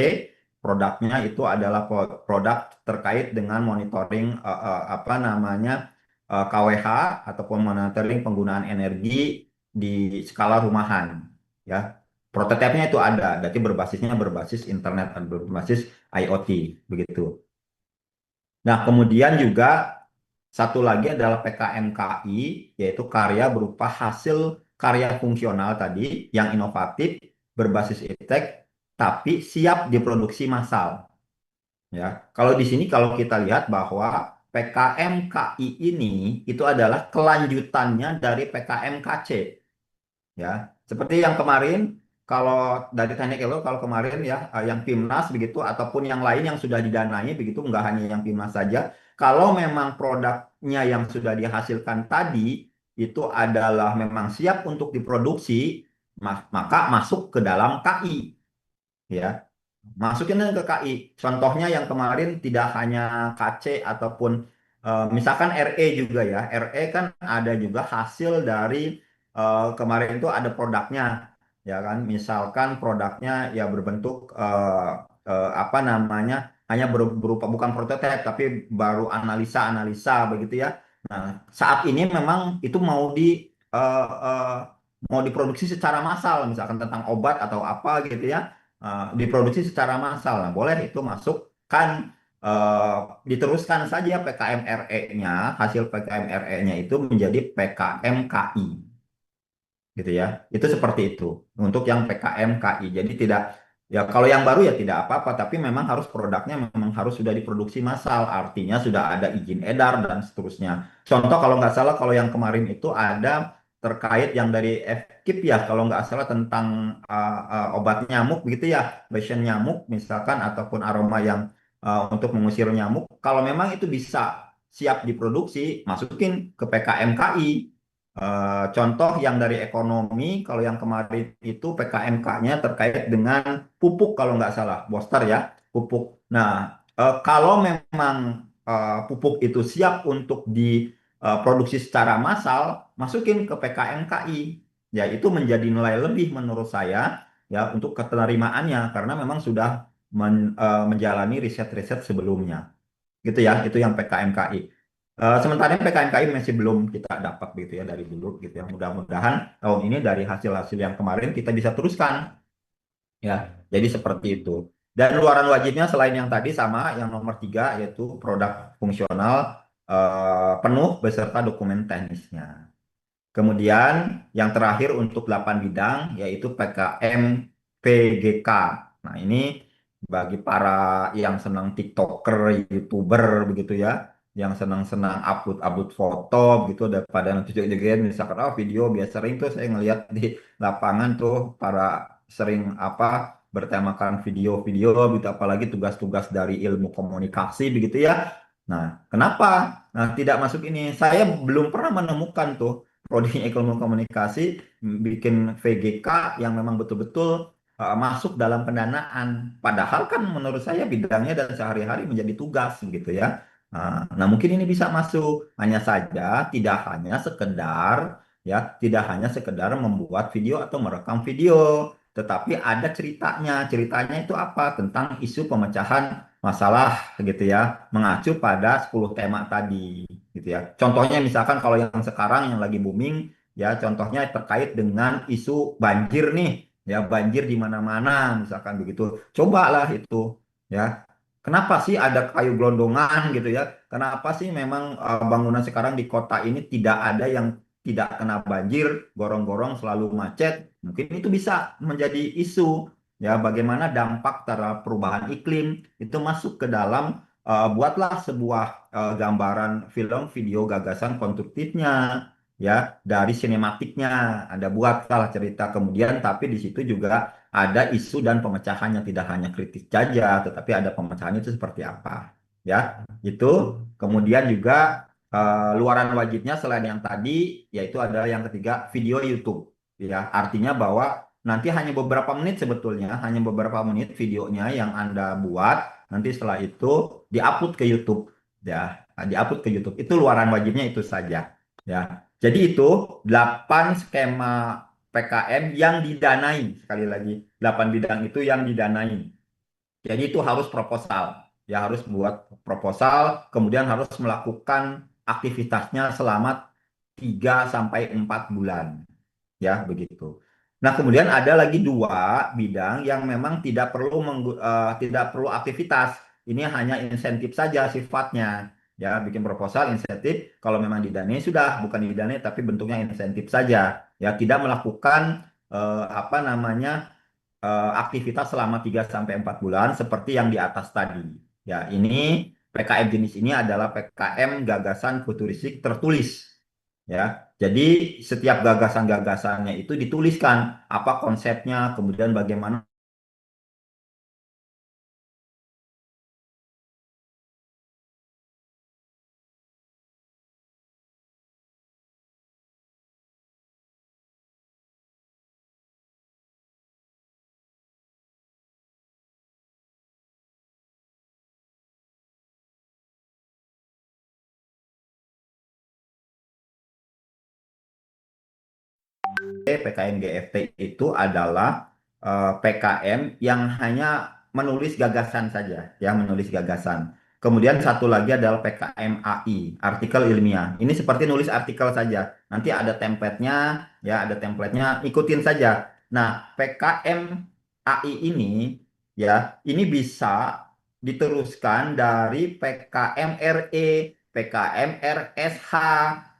produknya itu adalah produk terkait dengan monitoring apa namanya KWH ataupun monitoring penggunaan energi di skala rumahan, ya. Prototipenya itu ada, berarti berbasis internet dan berbasis IoT begitu. Nah, kemudian juga satu lagi adalah PKMKI, yaitu karya berupa hasil karya fungsional tadi yang inovatif berbasis iptek tapi siap diproduksi massal, ya. Kalau di sini kalau kita lihat bahwa PKMKI ini itu adalah kelanjutannya dari PKMKC. Ya, seperti yang kemarin kalau dari teknik elo kalau kemarin ya yang Timnas begitu ataupun yang lain yang sudah didanai begitu, nggak hanya yang Timnas saja, kalau memang produknya yang sudah dihasilkan tadi itu adalah memang siap untuk diproduksi, maka masuk ke dalam KI, ya. Masukin aja ke KI. Contohnya yang kemarin tidak hanya KC ataupun misalkan RE juga ya. RE kan ada juga hasil dari kemarin itu ada produknya, ya kan. Misalkan produknya ya berbentuk apa namanya, hanya berupa bukan prototipe tapi baru analisa-analisa begitu ya. Nah, saat ini memang itu eh, eh, mau diproduksi secara massal, misalkan tentang obat atau apa gitu ya, diproduksi secara massal. Nah, boleh itu masuk kan eh, diteruskan saja PKMRE-nya, hasil PKMRE-nya itu menjadi PKMKI gitu ya. Itu seperti itu untuk yang PKMKI. Jadi tidak, ya kalau yang baru ya tidak apa-apa, tapi memang harus produknya memang harus sudah diproduksi massal, artinya sudah ada izin edar dan seterusnya. Contoh kalau nggak salah kalau yang kemarin itu ada terkait yang dari FKIP ya, kalau nggak salah tentang obat nyamuk begitu ya, lotion nyamuk misalkan ataupun aroma yang untuk mengusir nyamuk. Kalau memang itu bisa siap diproduksi, masukin ke PKMKI. Contoh yang dari ekonomi, kalau yang kemarin itu PKMK-nya terkait dengan pupuk kalau nggak salah, booster ya, pupuk. Nah, kalau memang pupuk itu siap untuk diproduksi secara massal, masukin ke PKMKI. ya itu menjadi nilai lebih menurut saya ya untuk keterima,annya karena memang sudah menjalani riset-riset sebelumnya. Gitu ya, itu yang PKMKI. Sementara PKMKI masih belum kita dapat gitu ya dari dulu gitu ya. Mudah-mudahan tahun ini dari hasil-hasil yang kemarin kita bisa teruskan ya. Jadi seperti itu. Dan luaran wajibnya selain yang tadi sama yang nomor 3 yaitu produk fungsional penuh beserta dokumen teknisnya. Kemudian yang terakhir untuk 8 bidang yaitu PKM PGK. Nah, ini bagi para yang senang TikToker, YouTuber begitu ya, yang senang-senang upload-upload foto gitu daripada nanti joget-joget misalkan video biasa sering tuh saya ngelihat di lapangan tuh para sering bertemakan video-video gitu apalagi tugas-tugas dari ilmu komunikasi begitu ya. Nah, kenapa? Nah, tidak masuk ini. Saya belum pernah menemukan tuh prodi ilmu komunikasi bikin VGK yang memang betul-betul masuk dalam pendanaan. Padahal kan menurut saya bidangnya dan sehari-hari menjadi tugas gitu ya. Nah, mungkin ini bisa masuk. Hanya saja tidak hanya sekedar ya, tidak hanya sekedar membuat video atau merekam video, tetapi ada ceritanya. Ceritanya itu apa? Tentang isu pemecahan masalah gitu ya, mengacu pada 10 tema tadi gitu ya. Contohnya misalkan kalau yang sekarang yang lagi booming ya contohnya terkait dengan isu banjir nih ya, banjir di mana-mana misalkan begitu. Cobalah itu ya. Kenapa sih ada kayu gelondongan gitu ya? Kenapa sih memang bangunan sekarang di kota ini tidak ada yang tidak kena banjir, gorong-gorong selalu macet? Mungkin itu bisa menjadi isu ya, bagaimana dampak terhadap perubahan iklim itu masuk ke dalam buatlah sebuah gambaran film video gagasan konstruktifnya ya dari sinematiknya Anda buatlah cerita kemudian tapi di situ juga ada isu dan pemecahannya tidak hanya kritis saja tetapi ada pemecahannya itu seperti apa ya itu kemudian juga luaran wajibnya selain yang tadi yaitu adalah yang ketiga video YouTube ya artinya bahwa nanti hanya beberapa menit sebetulnya hanya beberapa menit videonya yang Anda buat nanti setelah itu diupload ke YouTube ya diupload ke YouTube itu luaran wajibnya itu saja ya jadi itu 8 skema PKM yang didanai sekali lagi 8 bidang itu yang didanai jadi itu harus proposal ya harus buat proposal kemudian harus melakukan aktivitasnya selama 3 sampai 4 bulan ya begitu. Nah, kemudian ada lagi 2 bidang yang memang tidak perlu aktivitas. Ini hanya insentif saja sifatnya. Ya, bikin proposal insentif kalau memang didanai sudah bukan didanai tapi bentuknya insentif saja. Ya, tidak melakukan aktivitas selama 3 sampai 4 bulan seperti yang di atas tadi. Ya, ini PKM jenis ini adalah PKM gagasan futuristik tertulis. Ya, jadi setiap gagasan-gagasannya itu dituliskan apa konsepnya, kemudian bagaimana PKM GFT itu adalah PKM yang hanya menulis gagasan saja, ya menulis gagasan. Kemudian satu lagi adalah PKM AI, artikel ilmiah. Ini seperti nulis artikel saja. Nanti ada template-nya, ya ada template-nya, ikutin saja. Nah, PKM AI ini, ya ini bisa diteruskan dari PKM RE, PKM RSH,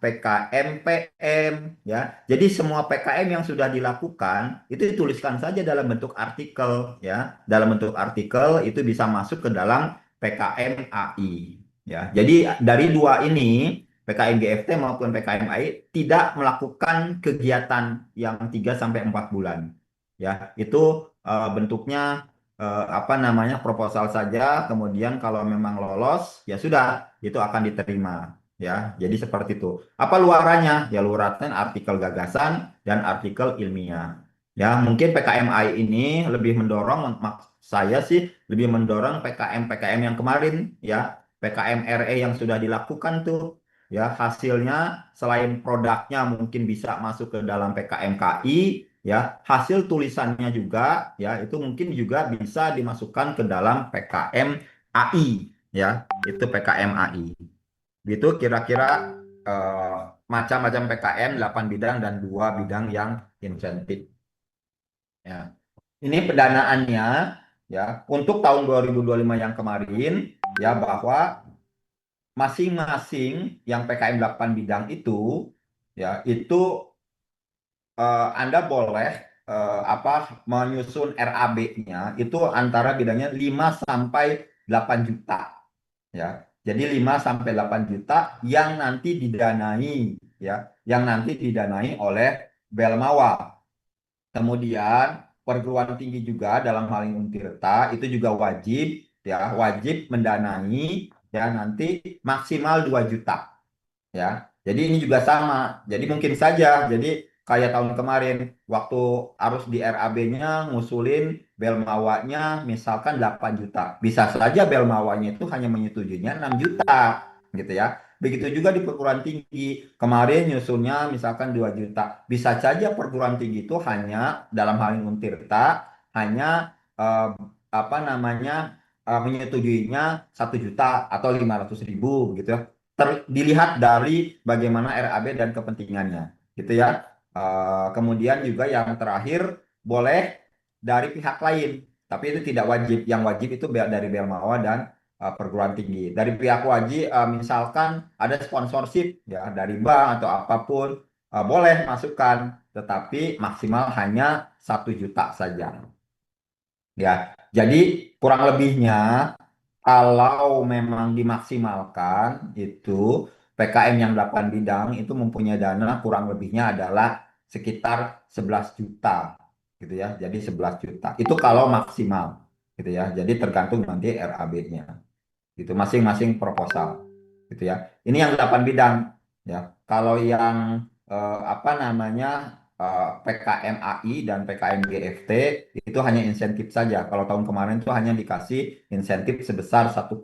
PKM PM, ya. Jadi semua PKM yang sudah dilakukan itu dituliskan saja dalam bentuk artikel, ya. Dalam bentuk artikel itu bisa masuk ke dalam PKM AI, ya. Jadi dari 2 ini PKM GFT maupun PKM AI tidak melakukan kegiatan yang 3 sampai 4 bulan. Ya, itu bentuknya proposal saja, kemudian kalau memang lolos ya sudah itu akan diterima ya. Jadi seperti itu. Apa luarannya? Ya luarannya artikel gagasan dan artikel ilmiah. Ya, mungkin PKMI ini lebih mendorong saya sih lebih mendorong PKM-PKM yang kemarin ya. PKM RE yang sudah dilakukan tuh ya hasilnya selain produknya mungkin bisa masuk ke dalam PKMKI, ya hasil tulisannya juga ya itu mungkin juga bisa dimasukkan ke dalam PKM AI, ya itu PKM AI. Gitu kira-kira eh, macam-macam PKM 8 bidang dan 2 bidang yang insentif. Ya. Ini pendanaannya ya untuk tahun 2025 yang kemarin ya bahwa masing-masing yang PKM 8 bidang itu ya itu Anda boleh menyusun RAB-nya itu antara bidangnya 5 sampai 8 juta ya. Jadi 5 sampai 8 juta yang nanti didanai ya, yang nanti didanai oleh Belmawa. Kemudian perguruan tinggi juga dalam hal ini Untirta itu juga wajib ya, wajib mendanai ya nanti maksimal 2 juta ya. Jadi ini juga sama. Jadi mungkin saja jadi kayak tahun kemarin waktu harus di RAB-nya ngusulin Belmawanya misalkan 8 juta. Bisa saja Belmawanya itu hanya menyetujuinya 6 juta gitu ya. Begitu juga di perguruan tinggi. Kemarin nyusulnya misalkan 2 juta. Bisa saja perguruan tinggi itu hanya dalam hal ini Untirta hanya menyetujuinya 1 juta atau 500.000 gitu ya. Dilihat dari bagaimana RAB dan kepentingannya, gitu ya. Kemudian juga yang terakhir boleh dari pihak lain, tapi itu tidak wajib. Yang wajib itu dari Belmawa dan perguruan tinggi. Dari pihak wajib, misalkan ada sponsorship ya dari bank atau apapun, boleh masukkan, tetapi maksimal hanya 1 juta saja. Ya, jadi kurang lebihnya kalau memang dimaksimalkan itu PKM yang 8 bidang itu mempunyai dana kurang lebihnya adalah sekitar 11 juta gitu ya. Jadi 11 juta. Itu kalau maksimal gitu ya. Jadi tergantung nanti RAB-nya. Gitu masing-masing proposal gitu ya. Ini yang 8 bidang ya. Kalau yang PKM AI dan PKM GFT itu hanya insentif saja. Kalau tahun kemarin itu hanya dikasih insentif sebesar 1,5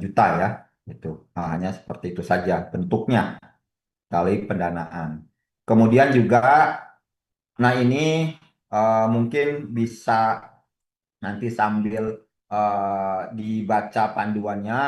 juta ya. Itu hanya seperti itu saja bentuknya kali pendanaan. Kemudian juga, nah ini mungkin bisa nanti sambil dibaca panduannya,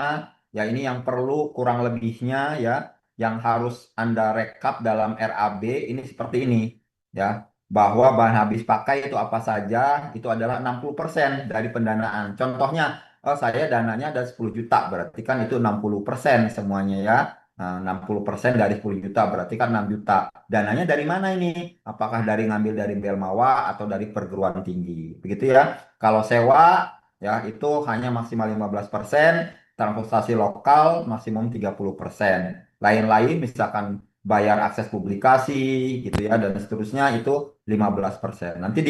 ya ini yang perlu kurang lebihnya ya, yang harus Anda rekap dalam RAB ini seperti ini ya, bahwa bahan habis pakai itu apa saja, itu adalah 60% dari pendanaan. Contohnya, saya dananya ada 10 juta, berarti kan itu 60% semuanya ya. Nah, 60% dari 10 juta berarti kan 6 juta. Dananya dari mana ini? Apakah dari ngambil dari Belmawa atau dari perguruan tinggi? Begitu ya. Kalau sewa ya itu hanya maksimal 15%, transportasi lokal maksimum 30%. Lain-lain misalkan bayar akses publikasi gitu ya dan seterusnya itu 15%. Nanti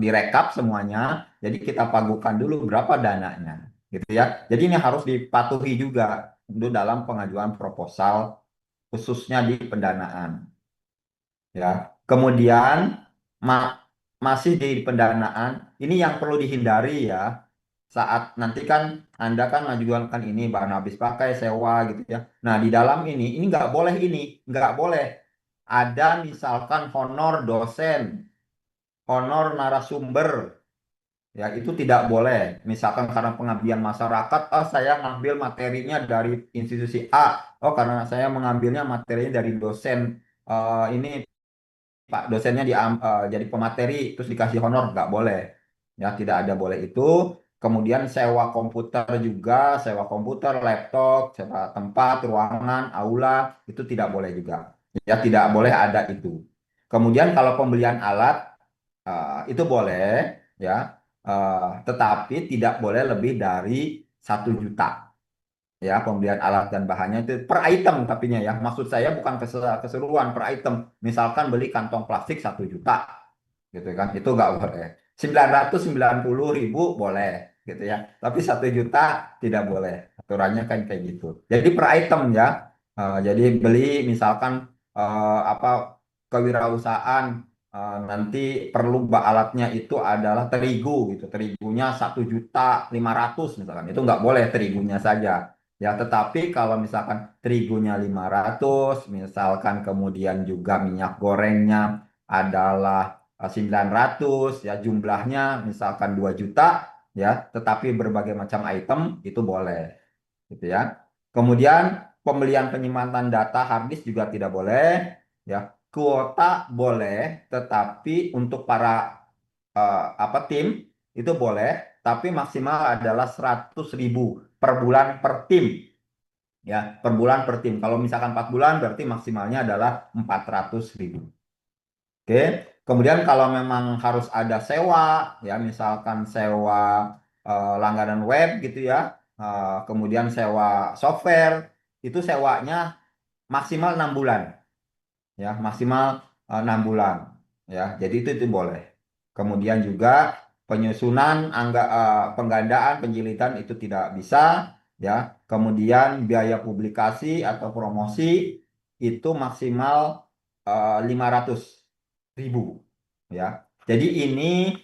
direkap semuanya, jadi kita pagukan dulu berapa dananya gitu ya. Jadi ini harus dipatuhi juga untuk dalam pengajuan proposal khususnya di pendanaan. Ya. Kemudian masih di pendanaan, ini yang perlu dihindari ya. Saat nanti kan Anda kan mengajukan ini bahan habis pakai, sewa gitu ya. Nah, di dalam ini nggak boleh nggak boleh. Ada misalkan honor dosen, honor narasumber, ya itu tidak boleh. Misalkan karena pengabdian masyarakat, oh saya ngambil materinya dari institusi A, oh karena saya mengambilnya materinya dari dosen ini Pak dosennya jadi pemateri terus dikasih honor nggak boleh ya, tidak ada boleh itu. Kemudian sewa komputer juga, sewa komputer, laptop, sewa tempat, ruangan, aula itu tidak boleh juga ya, tidak boleh ada itu. Kemudian kalau pembelian alat itu boleh ya, tetapi tidak boleh lebih dari 1 juta ya. Pembelian alat dan bahannya itu per item tapinya ya, maksud saya bukan keseluruhan, per item. Misalkan beli kantong plastik 1 juta gitu kan, itu nggak boleh. 990.000 boleh gitu ya, tapi 1 juta tidak boleh, aturannya kan kayak gitu. Jadi per item ya. Jadi beli misalkan apa kewirausahaan, nanti perlu alatnya itu adalah terigu gitu, terigunya 1.500.000 misalkan, itu nggak boleh terigunya saja. Ya, tetapi kalau misalkan terigunya 500, misalkan kemudian juga minyak gorengnya adalah 900, ya jumlahnya misalkan 2 juta, ya, tetapi berbagai macam item itu boleh, gitu ya. Kemudian pembelian penyimpanan data hard disk juga tidak boleh, ya. Kuota boleh, tetapi untuk para apa tim itu boleh, tapi maksimal adalah 100.000 per bulan per tim, ya, per bulan per tim. Kalau misalkan 4 bulan berarti maksimalnya adalah 400.000. Oke, kemudian kalau memang harus ada sewa, ya misalkan sewa langganan web gitu ya, kemudian sewa software, itu sewanya maksimal 6 bulan, ya maksimal 6 bulan, ya. Jadi itu boleh. Kemudian juga penyusunan penggandaan penjilitan itu tidak bisa, ya. Kemudian biaya publikasi atau promosi itu maksimal 500.000, ya. Jadi ini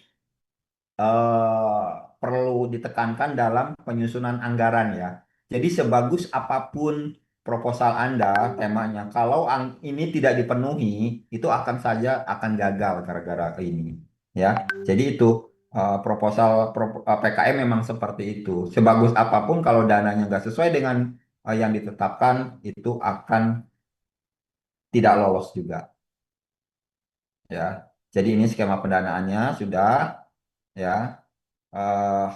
eh, perlu ditekankan dalam penyusunan anggaran, ya. Jadi sebagus apapun proposal Anda, temanya, kalau ini tidak dipenuhi, itu akan saja akan gagal gara-gara ini, ya. Jadi itu PKM memang seperti itu. Sebagus apapun kalau dananya nggak sesuai dengan yang ditetapkan, itu akan tidak lolos juga, ya. Jadi ini skema pendanaannya sudah, ya. eh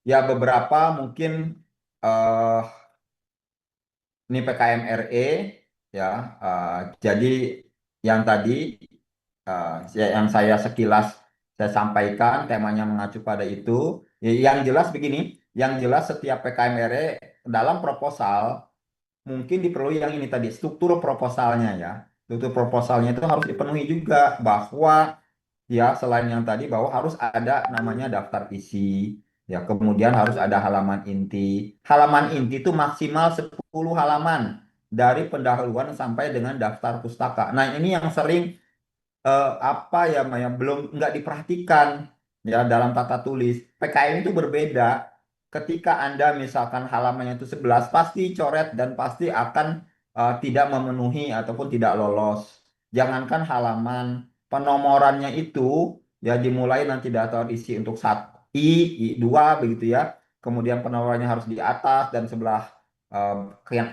ya beberapa mungkin eh ini PKM RE, ya. eh, jadi yang tadi yang saya sekilas saya sampaikan temanya mengacu pada itu. Yang jelas begini, yang jelas setiap PKM RE dalam proposal mungkin diperlukan yang ini tadi, struktur proposalnya, ya. Struktur proposalnya itu harus dipenuhi juga, bahwa ya selain yang tadi bahwa harus ada namanya daftar isi, ya kemudian harus ada halaman inti. Halaman inti itu maksimal 10 halaman dari pendahuluan sampai dengan daftar pustaka. Nah, ini yang sering apa ya yang belum nggak diperhatikan, ya, dalam tata tulis. PKM itu berbeda. Ketika Anda misalkan halamannya itu 11, pasti coret dan pasti akan tidak memenuhi ataupun tidak lolos. Jangankan halaman, penomorannya itu ya dimulai nanti daftar isi untuk I2 begitu ya. Kemudian penomorannya harus di atas dan sebelah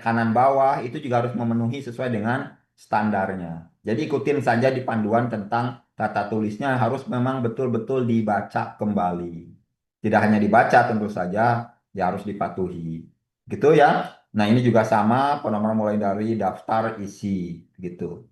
kanan bawah itu juga harus memenuhi sesuai dengan standarnya. Jadi ikutin saja di panduan tentang tata tulisnya, harus memang betul-betul dibaca kembali. Tidak hanya dibaca, tentu saja ya harus dipatuhi. Gitu ya. Nah, ini juga sama penomoran mulai dari daftar isi gitu.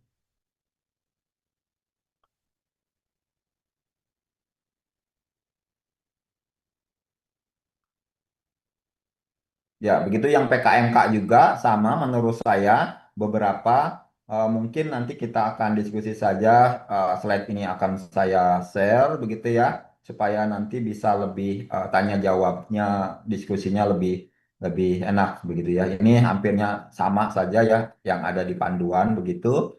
Ya, begitu yang PKMK juga sama menurut saya beberapa mungkin nanti kita akan diskusi saja, slide ini akan saya share begitu ya, supaya nanti bisa lebih tanya jawabnya, diskusinya lebih lebih enak begitu ya. Ini hampirnya sama saja ya yang ada di panduan begitu.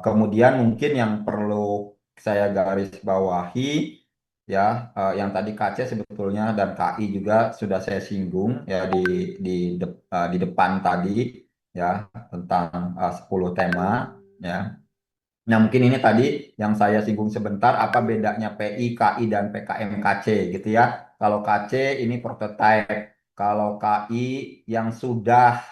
Kemudian mungkin yang perlu saya garis bawahi, ya, yang tadi KC sebetulnya dan KI juga sudah saya singgung ya di depan tadi, ya, tentang 10 tema, ya. Nah, mungkin ini tadi yang saya singgung sebentar, apa bedanya PI, KI, dan PKM KC gitu ya. Kalau KC ini prototype, kalau KI yang sudah,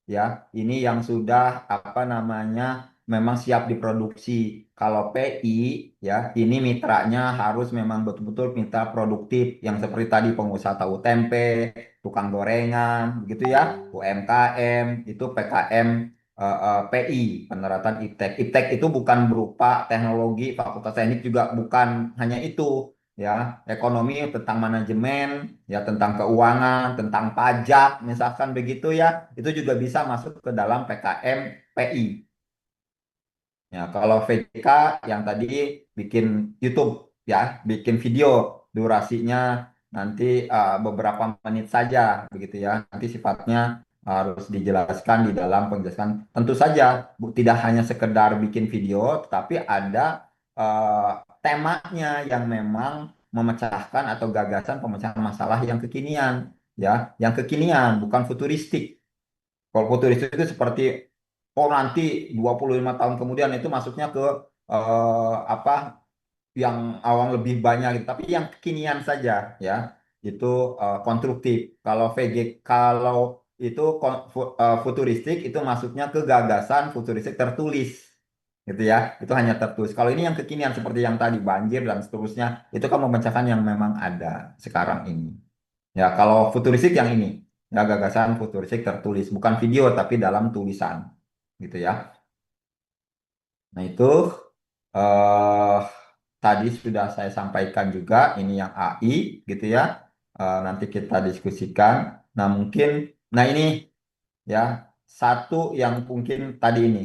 ya, ini yang sudah apa namanya memang siap diproduksi. Kalau PI, ya, ini mitranya harus memang betul-betul mitra produktif yang seperti tadi pengusaha tahu tempe, tukang gorengan begitu ya, UMKM itu PKM PI, peneratan IPTEK. IPTEK itu bukan berupa teknologi, fakultas teknik juga bukan hanya itu, ya. Ekonomi tentang manajemen, ya, tentang keuangan, tentang pajak, misalkan begitu ya, itu juga bisa masuk ke dalam PKM PI. Ya, kalau VK yang tadi bikin YouTube, ya, bikin video durasinya nanti beberapa menit saja begitu ya. Nanti sifatnya harus dijelaskan di dalam penjelasan. Tentu saja tidak hanya sekedar bikin video, tetapi ada temanya yang memang memecahkan atau gagasan pemecahan masalah yang kekinian. ya, yang kekinian, bukan futuristik. Kalau futuristik itu seperti oh nanti 25 tahun kemudian itu masuknya ke apa yang awang lebih banyak gitu. Tapi yang kekinian saja ya itu konstruktif. Kalau kalau itu futuristik itu masuknya ke gagasan futuristik tertulis gitu ya. Itu hanya tertulis. Kalau ini yang kekinian seperti yang tadi banjir dan seterusnya itu kan memecahkan yang memang ada sekarang ini. Ya, kalau futuristik yang ini ya gagasan futuristik tertulis bukan video tapi dalam tulisan gitu ya. Nah, itu eh tadi sudah saya sampaikan juga ini yang AI gitu ya. Nanti kita diskusikan. Nah, mungkin nah ini ya satu yang mungkin tadi ini.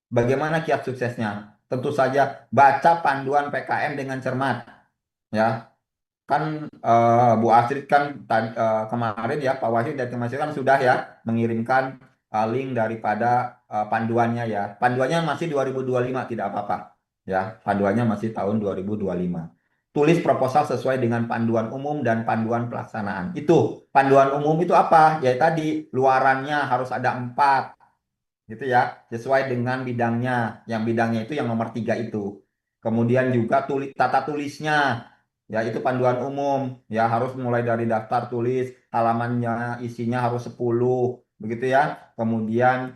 Bagaimana kiat suksesnya? Tentu saja baca panduan PKM dengan cermat ya. Kan Bu Astrid kan kemarin ya Pak Wahyu dan Mas kan sudah ya mengirimkan link daripada panduannya ya. Panduannya masih 2025 tidak apa-apa ya. Panduannya masih tahun 2025. Tulis proposal sesuai dengan panduan umum dan panduan pelaksanaan. Itu panduan umum itu apa? Ya tadi luarannya harus ada 4 gitu ya, sesuai dengan bidangnya. Yang bidangnya itu yang nomor 3 itu. Kemudian juga tata tulisnya, ya itu panduan umum, ya harus mulai dari daftar tulis, halamannya isinya harus 10, begitu ya. Kemudian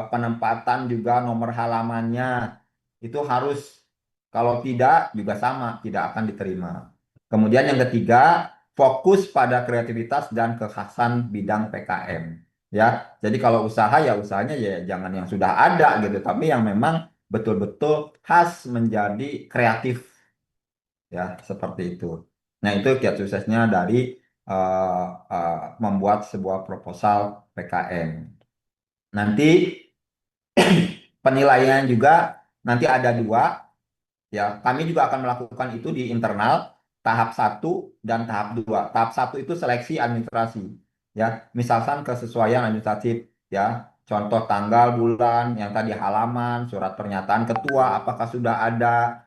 penempatan juga nomor halamannya, itu harus, kalau tidak juga sama, tidak akan diterima. Kemudian yang ketiga, fokus pada kreativitas dan kekhasan bidang PKM. Ya, jadi kalau usaha ya usahanya ya jangan yang sudah ada gitu, tapi yang memang betul-betul khas menjadi kreatif ya seperti itu. Nah itu kiat suksesnya dari eh, eh, membuat sebuah proposal PKM. Nanti penilaian juga nanti ada 2. Ya, kami juga akan melakukan itu di internal tahap 1 dan tahap 2. Tahap 1 itu seleksi administrasi. Ya, misalkan kesesuaian administratif ya. Contoh tanggal, bulan, yang tadi halaman, surat pernyataan ketua, apakah sudah ada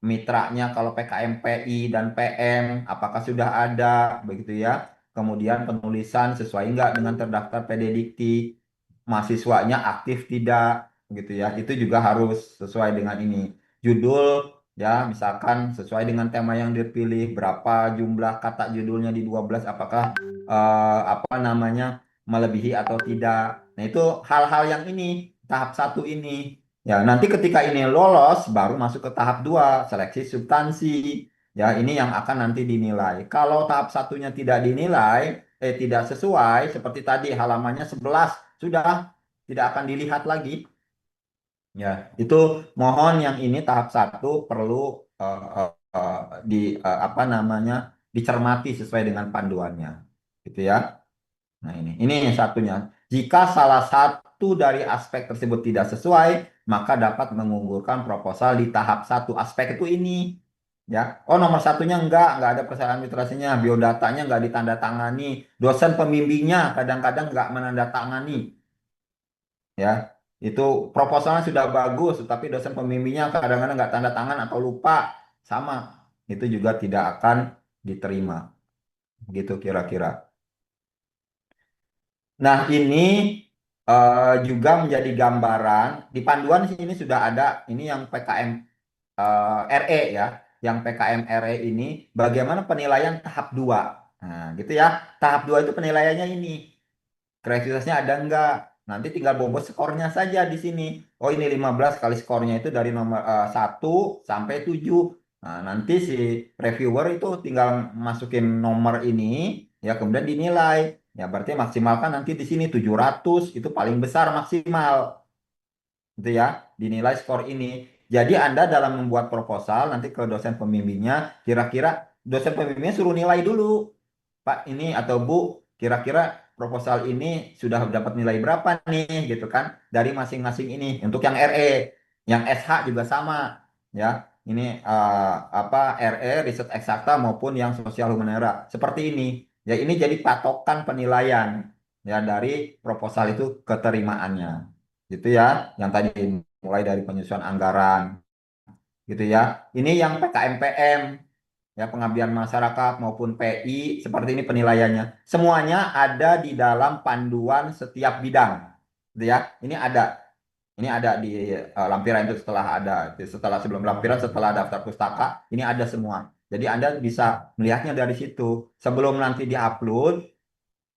mitranya kalau PKMPI dan PM, apakah sudah ada, begitu ya. Kemudian penulisan sesuai enggak dengan terdaftar PDDikti, mahasiswanya aktif tidak, begitu ya. Itu juga harus sesuai dengan ini. Judul ya, misalkan sesuai dengan tema yang dipilih, berapa jumlah kata judulnya di 12, apakah apa namanya melebihi atau tidak. Nah, itu hal-hal yang ini tahap 1 ini. Ya, nanti ketika ini lolos, baru masuk ke tahap 2 seleksi substansi. Ya, ini yang akan nanti dinilai. Kalau tahap satunya tidak dinilai, tidak sesuai, seperti tadi halamannya 11, sudah tidak akan dilihat lagi. Ya, itu mohon yang ini tahap 1 perlu eh, eh, di apa namanya dicermati sesuai dengan panduannya. Gitu ya. Nah, ini yang satunya. Jika salah satu dari aspek tersebut tidak sesuai, maka dapat mengunggulkan proposal di tahap 1. Aspek itu ini. Ya, oh nomor satunya enggak ada persyaratan administrasinya, biodatanya enggak ditandatangani, dosen pembimbingnya kadang-kadang enggak menandatangani, ya, itu proposalnya sudah bagus, tapi dosen pembimbingnya kadang-kadang enggak tanda tangan atau lupa, sama, itu juga tidak akan diterima, gitu kira-kira. Nah, ini juga menjadi gambaran di panduan sini sudah ada ini yang PKM RE ya, yang PKM RE ini bagaimana penilaian tahap 2. Nah, gitu ya. Tahap 2 itu penilaiannya ini. Kreativitasnya ada enggak? Nanti tinggal bobot skornya saja di sini. Oh, ini 15 kali skornya itu dari nomor 1 sampai 7. Nah, nanti si reviewer itu tinggal masukin nomor ini ya kemudian dinilai. Ya berarti maksimal kan nanti di sini 700 itu paling besar maksimal. Gitu ya, dinilai skor ini. Jadi Anda dalam membuat proposal nanti ke dosen pembimbingnya, kira-kira dosen pembimbingnya suruh nilai dulu. Pak ini atau Bu, kira-kira proposal ini sudah dapat nilai berapa nih gitu kan dari masing-masing ini. Untuk yang RE, yang SH juga sama ya. Ini apa RE riset eksakta maupun yang sosial humaniora. Seperti ini. Ya ini jadi patokan penilaian ya dari proposal itu keterimaannya. Gitu ya. Yang tadi mulai dari penyusunan anggaran gitu ya. Ini yang PKMPM ya pengabdian masyarakat maupun PI, seperti ini penilaiannya. Semuanya ada di dalam panduan setiap bidang. Gitu ya. Ini ada di lampiran itu setelah ada, setelah sebelum lampiran, setelah daftar pustaka, ini ada semua. Jadi Anda bisa melihatnya dari situ. Sebelum nanti diupload,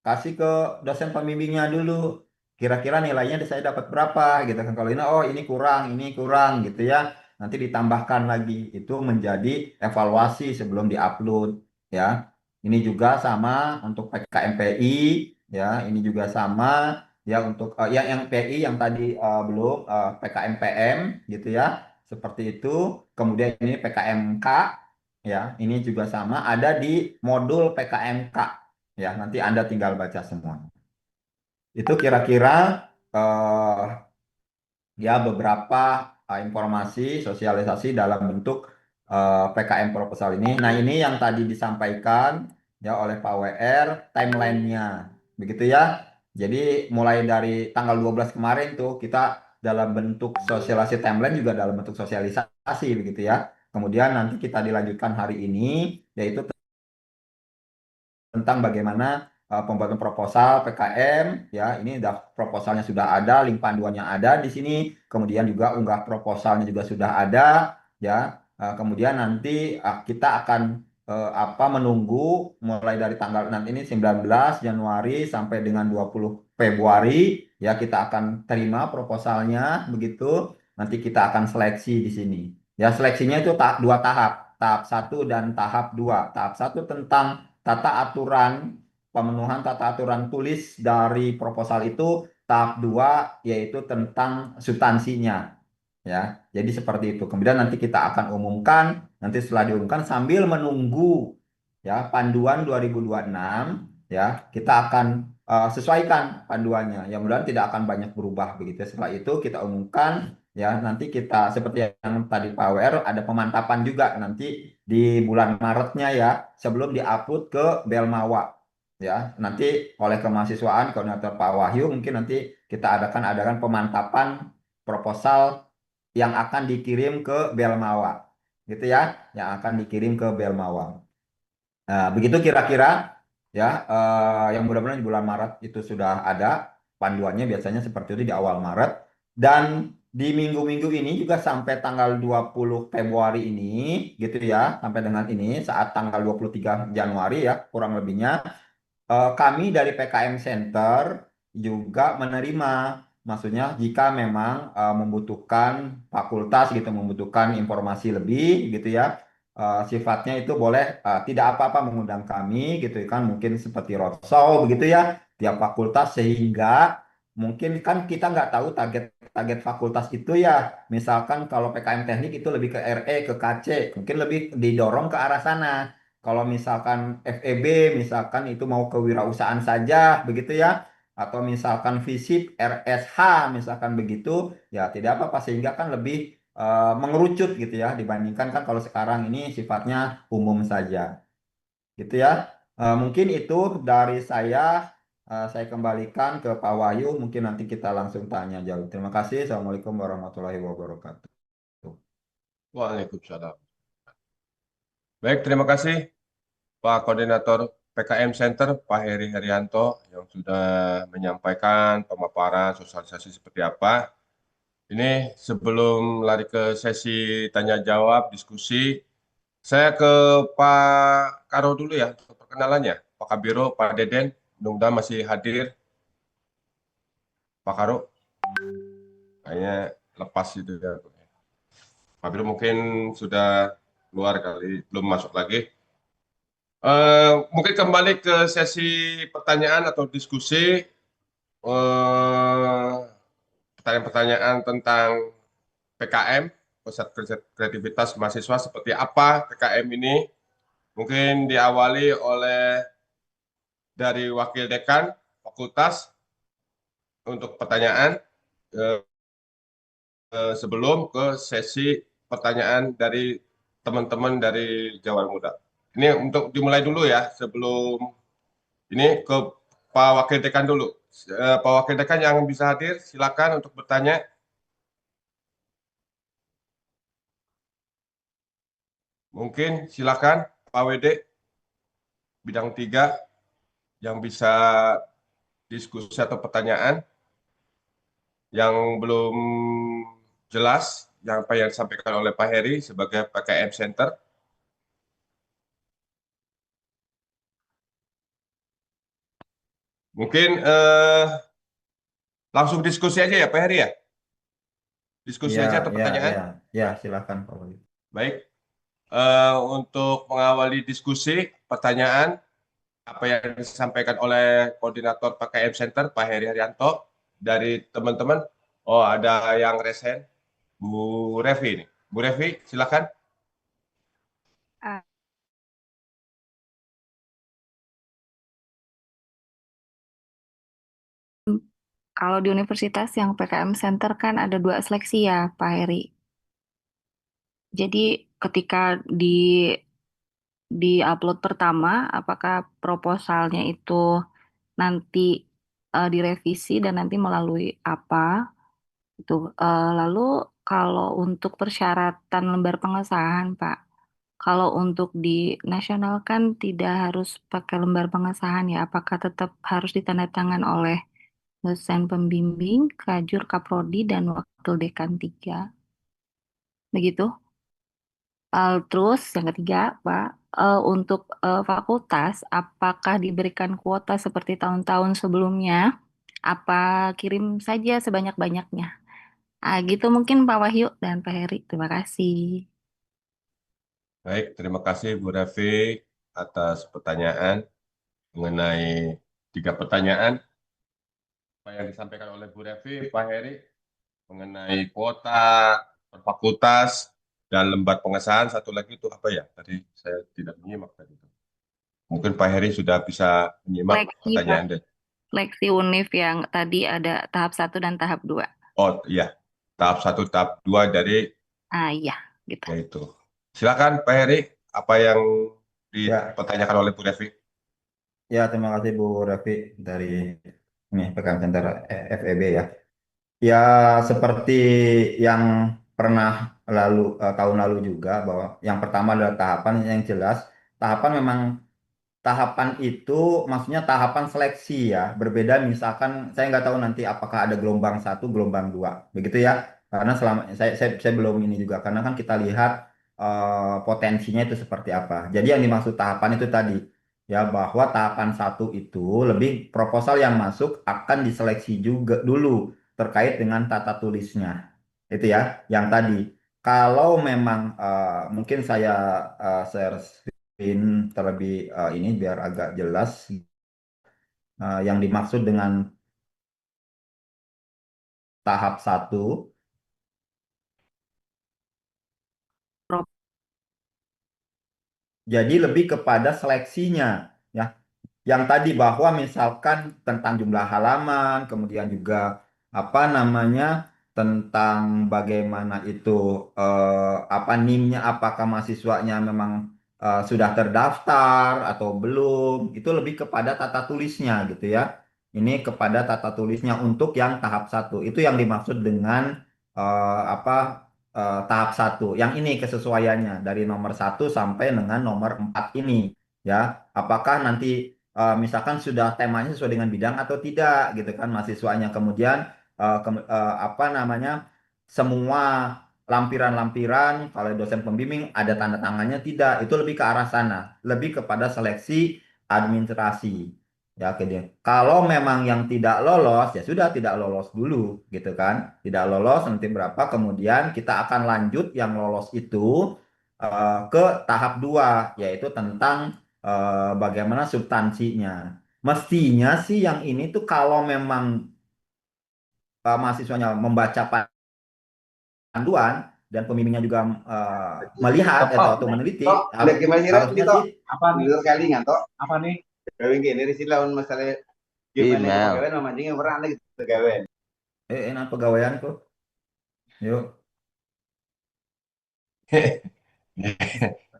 kasih ke dosen pembimbingnya dulu. Kira-kira nilainya saya dapat berapa gitu kan. Kalau ini oh ini kurang gitu ya. Nanti ditambahkan lagi. Itu menjadi evaluasi sebelum diupload ya. Ini juga sama untuk PKMPI ya. Ini juga sama ya untuk yang PI yang tadi belum PKMPM gitu ya. Seperti itu. Kemudian ini PKMK ya. Ini juga sama ada di modul PKMK. Ya, nanti Anda tinggal baca semua. Itu kira-kira eh, ya beberapa informasi sosialisasi dalam bentuk PKM proposal ini. Nah, ini yang tadi disampaikan ya oleh Pak WR timelinenya. Begitu ya. Jadi mulai dari tanggal 12 kemarin tuh kita dalam bentuk sosialisasi timeline juga dalam bentuk sosialisasi begitu ya. Kemudian nanti kita dilanjutkan hari ini yaitu tentang bagaimana pembuatan proposal PKM ya ini proposalnya sudah ada, link panduannya ada di sini, kemudian juga unggah proposalnya juga sudah ada ya. Kemudian nanti kita akan menunggu mulai dari tanggal nanti ini 19 Januari sampai dengan 20 Februari ya, kita akan terima proposalnya begitu, nanti kita akan seleksi di sini ya. Seleksinya itu dua tahap, tahap 1 dan tahap 2. Tahap 1 tentang tata aturan, pemenuhan tata aturan tulis dari proposal itu. Tahap 2 yaitu tentang substansinya ya. Jadi seperti itu. Kemudian nanti kita akan umumkan, nanti setelah diumumkan sambil menunggu ya panduan 2026 ya, kita akan sesuaikan panduannya. Ya mudah-mudahan tidak akan banyak berubah begitu. Setelah itu kita umumkan ya, nanti kita seperti yang tadi Pak WR ada pemantapan juga nanti di bulan Maretnya ya, sebelum diupload ke Belmawa ya. Nanti oleh kemahasiswaan koordinator Pak Wahyu mungkin nanti kita adakan pemantapan proposal yang akan dikirim ke Belmawa gitu ya, yang akan dikirim ke Belmawa. Nah, begitu kira-kira ya, yang mudah-mudahan di bulan Maret itu sudah ada panduannya, biasanya seperti itu di awal Maret. Dan di minggu-minggu ini juga sampai tanggal 20 Februari ini gitu ya, sampai dengan ini saat tanggal 23 Januari ya kurang lebihnya, kami dari PKM Center juga menerima, maksudnya jika memang membutuhkan fakultas gitu, membutuhkan informasi lebih gitu ya, sifatnya itu boleh tidak apa-apa mengundang kami gitu kan, mungkin seperti roadshow begitu ya, tiap fakultas, sehingga mungkin kan kita nggak tahu target fakultas itu ya, misalkan kalau PKM teknik itu lebih ke RE, ke KC, mungkin lebih didorong ke arah sana. Kalau misalkan FEB, misalkan itu mau kewirausahaan saja, begitu ya, atau misalkan FISIP, RSH, misalkan begitu, ya tidak apa-apa, sehingga kan lebih mengerucut gitu ya, dibandingkan kan kalau sekarang ini sifatnya umum saja, gitu ya. Mungkin itu dari saya kembalikan ke Pak Wahyu, mungkin nanti kita langsung tanya jawab. Terima kasih. Assalamualaikum warahmatullahi wabarakatuh. Waalaikumsalam. Baik, terima kasih Pak Koordinator PKM Center, Pak Heri Herianto, yang sudah menyampaikan pemaparan sosialisasi seperti apa. Ini sebelum lari ke sesi tanya jawab, diskusi, saya ke Pak Karo dulu ya, untuk perkenalannya. Pak Kabiro, Pak Deden, mudah-mudahan masih hadir. Pak Karo, kayaknya lepas itu ya. Pak Kabiro mungkin sudah keluar kali, belum masuk lagi. Mungkin kembali ke sesi pertanyaan atau diskusi, pertanyaan-pertanyaan tentang PKM, Pusat Kreativitas Mahasiswa, seperti apa PKM ini. Mungkin diawali oleh dari Wakil Dekan Fakultas untuk pertanyaan, sebelum ke sesi pertanyaan dari teman-teman dari Jawa Muda. Ini untuk dimulai dulu ya, sebelum ini ke Pak Wakil Dekan dulu. Pak Wakil Dekan yang bisa hadir, silakan untuk bertanya. Mungkin silakan Pak Wede, bidang 3 yang bisa diskusi atau pertanyaan yang belum jelas, yang apa yang disampaikan oleh Pak Heri sebagai PKM Center. Mungkin langsung diskusi aja ya Pak Heri ya? Diskusi Ya, aja atau ya, pertanyaan? ya, ya, silakan Pak Wali. Baik. Untuk mengawali diskusi, pertanyaan, apa yang disampaikan oleh Koordinator PKM Center, Pak Heri Haryanto, dari teman-teman. Oh, ada yang resen, Bu Revi ini. Bu Revi, silakan. Ah, Kalau di universitas yang PKM Center kan ada 2 seleksi ya, Pak Heri. Jadi ketika di upload pertama, apakah proposalnya itu nanti direvisi dan nanti melalui apa? Itu. Lalu kalau untuk persyaratan lembar pengesahan, Pak, kalau untuk di nasional kan tidak harus pakai lembar pengesahan ya. Apakah tetap harus ditandatangan oleh dosen pembimbing, kajur kaprodi, dan wakil dekan 3? Begitu. Terus yang ketiga, Pak, untuk fakultas, apakah diberikan kuota seperti tahun-tahun sebelumnya? Apa kirim saja sebanyak-banyaknya? Gitu mungkin Pak Wahyu dan Pak Heri. Terima kasih. Baik, terima kasih Bu Revi atas pertanyaan mengenai 3 pertanyaan. Apa yang disampaikan oleh Bu Revi, Pak Heri, mengenai kuota per fakultas dan lembar pengesahan. Satu lagi itu apa ya? Tadi saya tidak menyimak tadi itu. Mungkin Pak Heri sudah bisa menyimak Seleksi, Pak. pertanyaan dari. Seleksi UNIF yang tadi ada tahap 1 dan tahap 2. Oh iya, tahap 1, tahap 2 dari Iya, gitu. yaitu. Silakan Pak Heri, apa yang Ya, dipertanyakan oleh Bu Revi? ya, terima kasih Bu Revi dari ini PKM Center FEB ya. Ya, seperti yang pernah tahun lalu juga bahwa yang pertama adalah tahapan yang jelas. Tahapan memang tahapan itu maksudnya tahapan seleksi ya. Berbeda misalkan saya nggak tahu nanti apakah ada gelombang 1, gelombang 2, begitu ya. Karena selama saya belum ini juga karena kan kita lihat potensinya itu seperti apa. Jadi yang dimaksud tahapan itu tadi ya bahwa tahapan 1 itu lebih proposal yang masuk akan diseleksi juga dulu terkait dengan tata tulisnya. Itu ya, yang tadi. Kalau memang mungkin saya share screen terlebih ini biar agak jelas yang dimaksud dengan tahap 1. Pro- Jadi lebih kepada seleksinya ya. Yang tadi bahwa misalkan tentang jumlah halaman, kemudian juga apa namanya tentang bagaimana itu apa NIM-nya, apakah mahasiswanya memang sudah terdaftar atau belum, itu lebih kepada tata tulisnya gitu ya. Ini kepada tata tulisnya untuk yang tahap 1. Itu yang dimaksud dengan apa tahap 1. Yang ini kesesuaiannya dari nomor 1 sampai dengan nomor 4 ini ya. Apakah nanti misalkan sudah temanya sesuai dengan bidang atau tidak gitu kan mahasiswanya kemudian apa namanya semua lampiran-lampiran kalau dosen pembimbing ada tanda tangannya tidak itu lebih ke arah sana lebih kepada seleksi administrasi ya oke deh kalau memang yang tidak lolos ya sudah tidak lolos dulu gitu kan tidak lolos nanti berapa kemudian kita akan lanjut yang lolos itu ke tahap 2 yaitu tentang bagaimana substansinya. Mestinya sih yang ini tuh kalau memang mahasiswanya membaca panduan dan pembimbingnya juga melihat atau meneliti, Tok, ada gimana sih harusnya Tok? sih Apa nih? Dulu kali nggak Tok? Apa nih? Gawin gini dari sila masalah gimana Email. pegawai nama anjingnya pernah ada gitu pegawai. enak pegawaian kok. Yuk.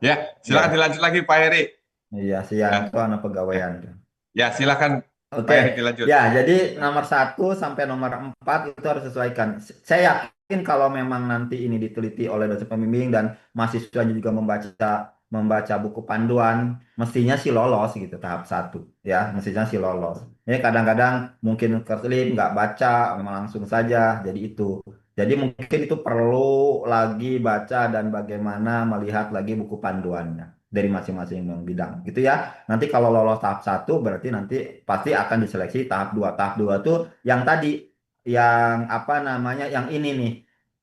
Ya, silakan Ya, dilanjut lagi Pak Heri. iya Ya, siang tuh anak pegawaian. ya silakan Oke, Pak Heri dilanjut. ya jadi nomor 1 sampai nomor 4 itu harus sesuaikan. Saya yakin kalau memang nanti ini diteliti oleh dosen pembimbing dan mahasiswanya juga membaca membaca buku panduan, mestinya sih lolos gitu tahap 1 ya, mestinya sih lolos. Ini kadang-kadang mungkin keslip nggak baca, memang langsung saja, jadi itu. Jadi mungkin itu perlu lagi baca dan bagaimana melihat lagi buku panduannya dari masing-masing bidang gitu ya. Nanti kalau lolos tahap 1 berarti nanti pasti akan diseleksi tahap 2. Tahap 2 tuh yang tadi, yang apa namanya, yang ini nih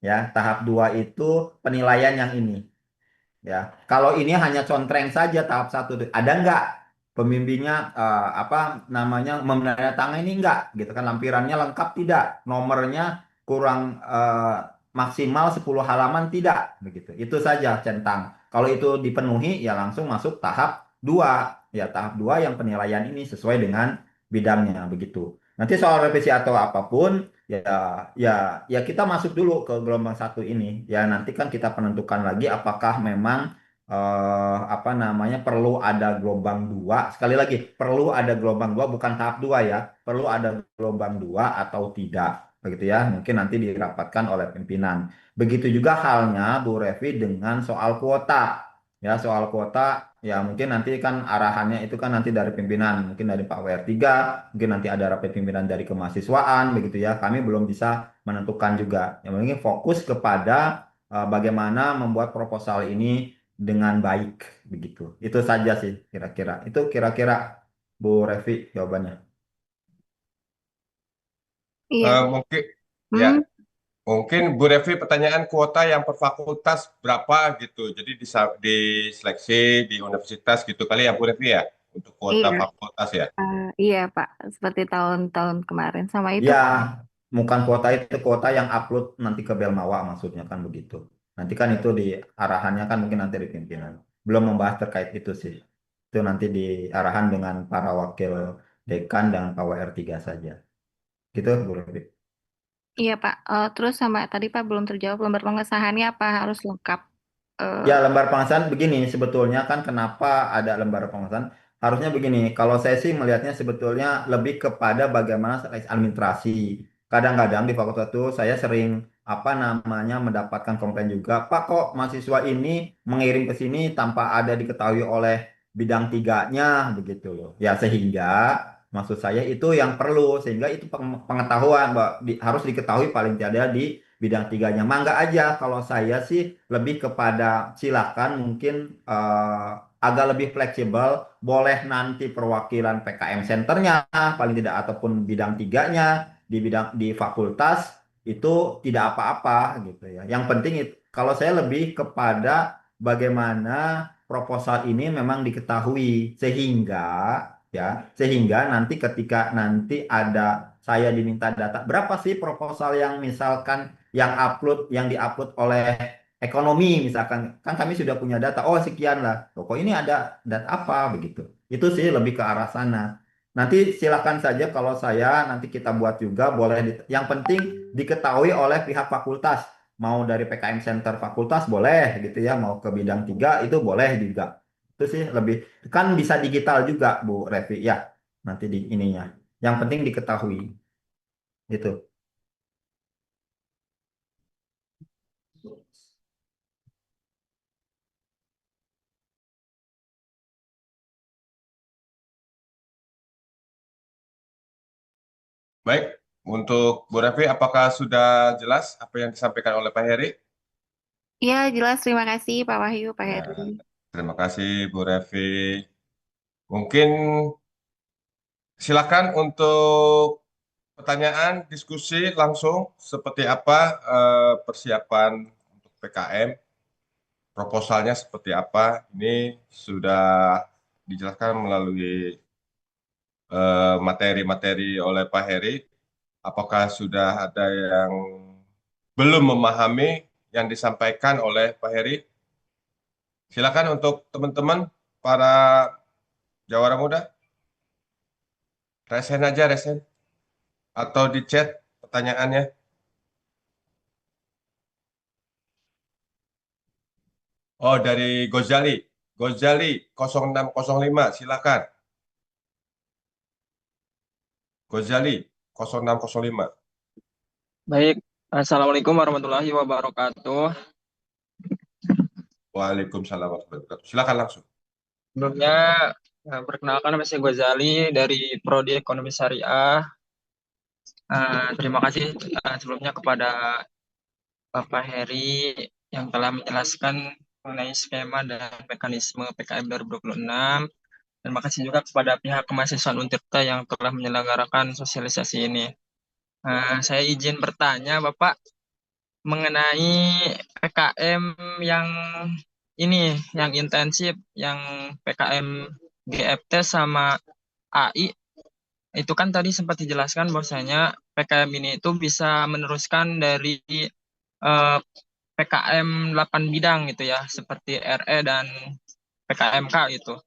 ya. Tahap 2 itu penilaian yang ini ya. Kalau ini hanya contreng saja tahap 1 tuh, ada nggak pembimbingnya apa namanya menandatangani nggak gitu kan, lampirannya lengkap tidak, nomornya kurang maksimal 10 halaman tidak begitu. Itu saja centang. Kalau itu dipenuhi ya langsung masuk tahap 2 ya, tahap 2 yang penilaian ini sesuai dengan bidangnya begitu. Nanti soal revisi atau apapun ya, ya, ya kita masuk dulu ke gelombang 1 ini. Ya nanti kan kita penentukan lagi apakah memang apa namanya perlu ada gelombang 2. Sekali lagi, perlu ada gelombang 2 bukan tahap 2 ya. Perlu ada gelombang 2 atau tidak. Begitu ya. Mungkin nanti dirapatkan oleh pimpinan. Begitu juga halnya Bu Revi dengan soal kuota. Ya, soal kuota ya mungkin nanti kan arahannya itu kan nanti dari pimpinan, mungkin dari Pak WR3, mungkin nanti ada rapat pimpinan dari kemahasiswaan begitu ya. Kami belum bisa menentukan juga. Yang penting fokus kepada bagaimana membuat proposal ini dengan baik begitu. Itu saja sih kira-kira. Itu kira-kira Bu Revi jawabannya. Iya. Mungkin ya, Hmm, mungkin Bu Revi pertanyaan kuota yang per fakultas berapa gitu. Jadi diseleksi di universitas gitu kali ya Bu Revi ya, untuk kuota iya. fakultas ya. Iya, Pak. Seperti tahun-tahun kemarin. Sama itu, Ya, Pak. bukan kuota itu kuota yang upload nanti ke Belmawa maksudnya kan begitu. Nanti kan itu di arahannya kan mungkin nanti di pimpinan. Belum membahas terkait itu sih. Itu nanti di arahan dengan para wakil dekan dan Pak WR3 saja. Gitu, Bu Revi. Iya, Pak. Terus sama tadi Pak belum terjawab lembar pengesahannya apa harus lengkap? Eh, Ya, lembar pengesahan begini, sebetulnya kan kenapa ada lembar pengesahan? Harusnya begini, kalau saya sih melihatnya sebetulnya lebih kepada bagaimana seleksi administrasi. Kadang-kadang di fakultas itu saya sering apa namanya mendapatkan komplain juga, Pak kok mahasiswa ini mengirim ke sini tanpa ada diketahui oleh bidang tiganya begitu loh. Ya sehingga maksud saya itu yang perlu, sehingga itu pengetahuan Mbak, harus diketahui paling tidak di bidang tiganya. Mangga aja kalau saya sih lebih kepada silakan mungkin agak lebih fleksibel, boleh nanti perwakilan PKM Centernya paling tidak ataupun bidang tiganya di bidang di fakultas itu tidak apa-apa gitu ya. Yang penting kalau saya lebih kepada bagaimana proposal ini memang diketahui sehingga nanti ketika nanti ada saya diminta data berapa sih proposal yang misalkan yang diupload oleh ekonomi misalkan, kan kami sudah punya data, oh sekian lah, kok ini ada data apa begitu. Itu sih lebih ke arah sana. Nanti silakan saja kalau saya nanti kita buat juga boleh yang penting diketahui oleh pihak fakultas, mau dari PKM Center fakultas boleh gitu ya, mau ke bidang 3 itu boleh juga. Itu sih lebih, kan bisa digital juga Bu Revi ya, nanti di ininya yang penting diketahui itu. Baik, untuk Bu Revi apakah sudah jelas apa yang disampaikan oleh Pak Heri? Iya, jelas. Terima kasih Pak Wahyu, Pak Ya, Heri. terima kasih Bu Revi. Mungkin silakan untuk pertanyaan, diskusi langsung seperti apa persiapan untuk PKM, proposalnya seperti apa. Ini sudah dijelaskan melalui materi-materi oleh Pak Heri. Apakah sudah ada yang belum memahami yang disampaikan oleh Pak Heri? Silakan untuk teman-teman para jawara muda, resen aja resen atau di chat pertanyaannya. Oh, dari Gozali. Gozali 0605, silakan. Gozali 0605. Baik, Assalamualaikum warahmatullahi wabarakatuh. Waalaikumsalam warahmatullahi wabarakatuh. Silakan langsung. Sebelumnya, perkenalkan nama saya Ghazali dari Prodi Ekonomi Syariah. Terima kasih sebelumnya kepada Bapak Heri yang telah menjelaskan mengenai skema dan mekanisme PKM 2026. Terima kasih juga kepada pihak kemahasiswaan Untirta yang telah menyelenggarakan sosialisasi ini. Saya izin bertanya, Bapak, mengenai PKM yang ini, yang intensif, yang PKM GFT sama AI, itu kan tadi sempat dijelaskan bahwasanya PKM ini itu bisa meneruskan dari PKM 8 bidang gitu ya, seperti RE dan PKMK gitu.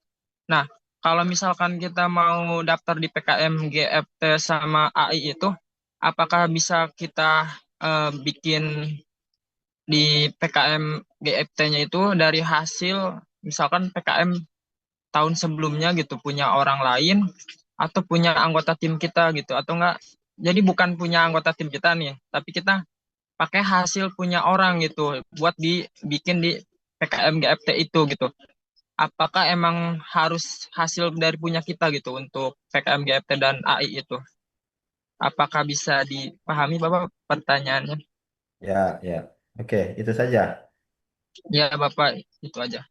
Nah, kalau misalkan kita mau daftar di PKM GFT sama AI itu, apakah bisa kita bikin di PKM GFT-nya itu dari hasil misalkan PKM tahun sebelumnya gitu punya orang lain atau punya anggota tim kita gitu atau enggak, jadi bukan punya anggota tim kita nih tapi kita pakai hasil punya orang gitu buat dibikin di PKM GFT itu gitu. Apakah emang harus hasil dari punya kita gitu untuk PKM GFT dan AI itu? Apakah bisa dipahami Bapak pertanyaannya? Ya, ya. Oke, itu saja. Ya Bapak, itu aja.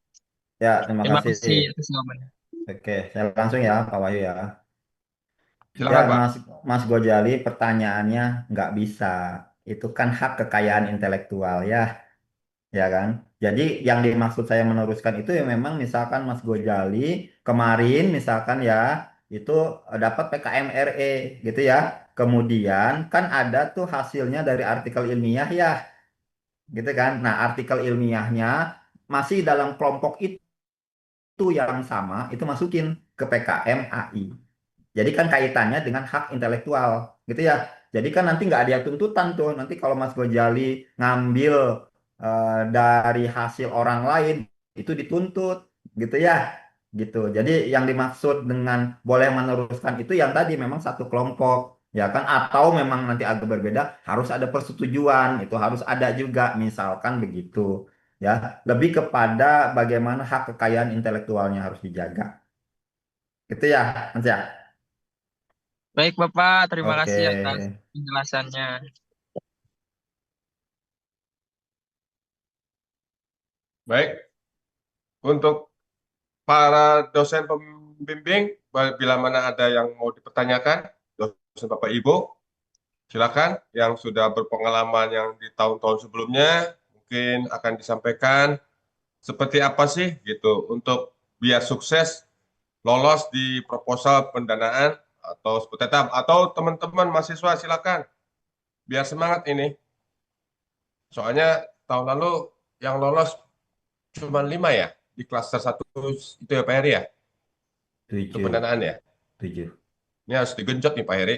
Ya, terima Terima kasih. kasih atas jawabannya. Oke, saya langsung ya, Pak Wahyu ya. Ya, Silakan, Pak. Mas Gojali, pertanyaannya nggak bisa. Itu kan hak kekayaan intelektual ya, ya kan? Jadi yang dimaksud saya meneruskan itu ya memang misalkan Mas Gojali kemarin misalkan ya itu dapat PKM RE gitu ya. Kemudian kan ada tuh hasilnya dari artikel ilmiah ya, gitu kan? Nah, artikel ilmiahnya masih dalam kelompok itu yang sama, itu masukin ke PKM AI. Jadi kan kaitannya dengan hak intelektual, gitu ya. Jadi kan nanti nggak ada tuntutan tuh. Nanti kalau Mas Gojali ngambil dari hasil orang lain, itu dituntut, gitu ya. Gitu. Jadi yang dimaksud dengan boleh meneruskan itu yang tadi memang satu kelompok, ya kan? Atau memang nanti agak berbeda, harus ada persetujuan, itu harus ada juga, misalkan begitu. Ya, lebih kepada bagaimana hak kekayaan intelektualnya harus dijaga. Gitu ya, Mas ya. Baik Bapak, terima Oke, kasih atas penjelasannya. Baik, untuk para dosen pembimbing, bila mana ada yang mau dipertanyakan, dosen Bapak Ibu, silakan yang sudah berpengalaman yang di tahun-tahun sebelumnya, mungkin akan disampaikan seperti apa sih gitu untuk biar sukses lolos di proposal pendanaan atau seperti itu. Atau teman-teman mahasiswa silakan biar semangat ini. Soalnya tahun lalu yang lolos cuma 5 ya di klaster 1 itu ya Pak Heri ya, itu 7, pendanaan ya. 7. Ini harus digenjot nih Pak Heri.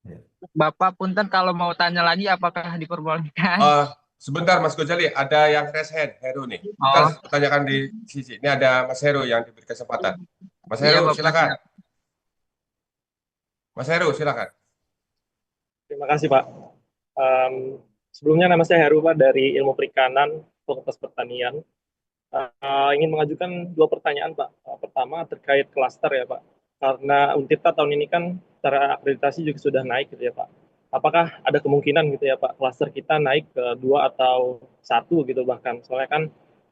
Ya. Bapak punten kalau mau tanya lagi apakah diperbolehkan? Sebentar Mas Gojali, ada yang raise hand, Heru nih. Kita Oh, tanyakan di sisi. Ini ada Mas Heru yang diberi kesempatan. Mas iya Heru, Bapak silakan. siap. Mas Heru, silakan. Terima kasih Pak. Em, Sebelumnya nama saya Heru Pak dari Ilmu Perikanan Fakultas Pertanian. Ingin mengajukan dua pertanyaan Pak. Pertama terkait klaster ya Pak. Karena Untirta tahun ini kan secara akreditasi juga sudah naik gitu ya Pak. Apakah ada kemungkinan gitu ya Pak, klaster kita naik ke 2 atau 1 gitu bahkan. Soalnya kan